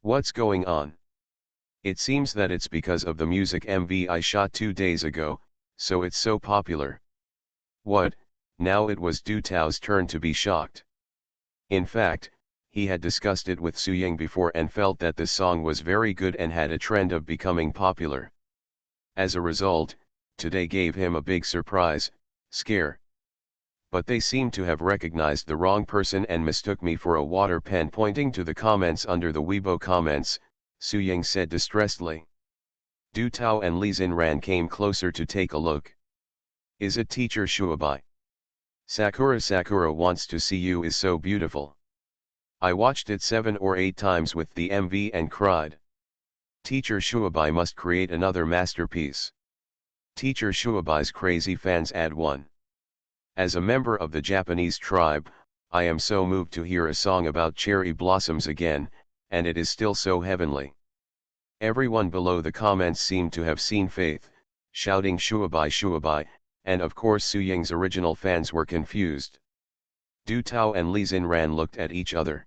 What's going on? It seems that it's because of the music MV I shot 2 days ago, so it's so popular. What? Now it was Du Tao's turn to be shocked. In fact, he had discussed it with Su Ying before and felt that the song was very good and had a trend of becoming popular. As a result, today gave him a big surprise, scare. But they seem to have recognized the wrong person and mistook me for a water pen. Pointing to the comments under the Weibo comments, Su Ying said distressedly. Du Tao and Li Xinran came closer to take a look. Is it teacher Shuabai? Sakura Sakura Wants to See You is so beautiful. I watched it 7 or 8 times with the MV and cried. Teacher Shuabai must create another masterpiece. Teacher Shuabai's crazy fans add 1. As a member of the Japanese tribe, I am so moved to hear a song about cherry blossoms again, and it is still so heavenly. Everyone below the comments seemed to have seen Faith, shouting Shuabai Shuabai, and of course Su Ying's original fans were confused. Du Tao and Li Xinran looked at each other.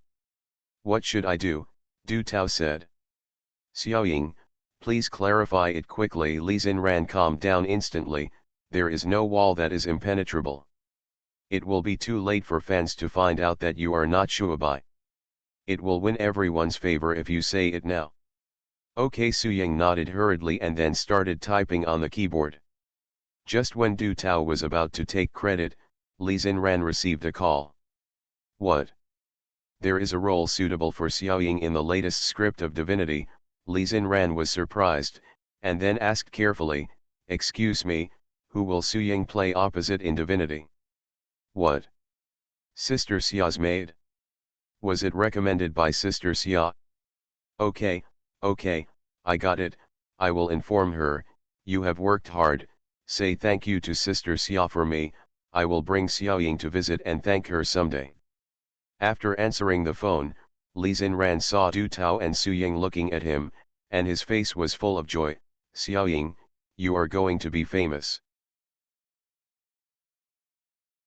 What should I do? Du Tao said. Xiaoying, please clarify it quickly. Li Xinran calmed down instantly. There is no wall that is impenetrable. It will be too late for fans to find out that you are not Shuabai. It will win everyone's favor if you say it now. Okay, Su Ying nodded hurriedly and then started typing on the keyboard. Just when Du Tao was about to take credit, Li Xinran received a call. What? There is a role suitable for Xiaoying in the latest script of Divinity. Li Xinran was surprised, and then asked carefully, excuse me, who will Su Ying play opposite in Divinity? What? Sister Xia's maid? Was it recommended by Sister Xia? Okay, I got it, I will inform her. You have worked hard, say thank you to Sister Xia for me. I will bring Xiaoying to visit and thank her someday. After answering the phone, Li Xinran saw Du Tao and Su Ying looking at him, and his face was full of joy. Xiaoying, you are going to be famous.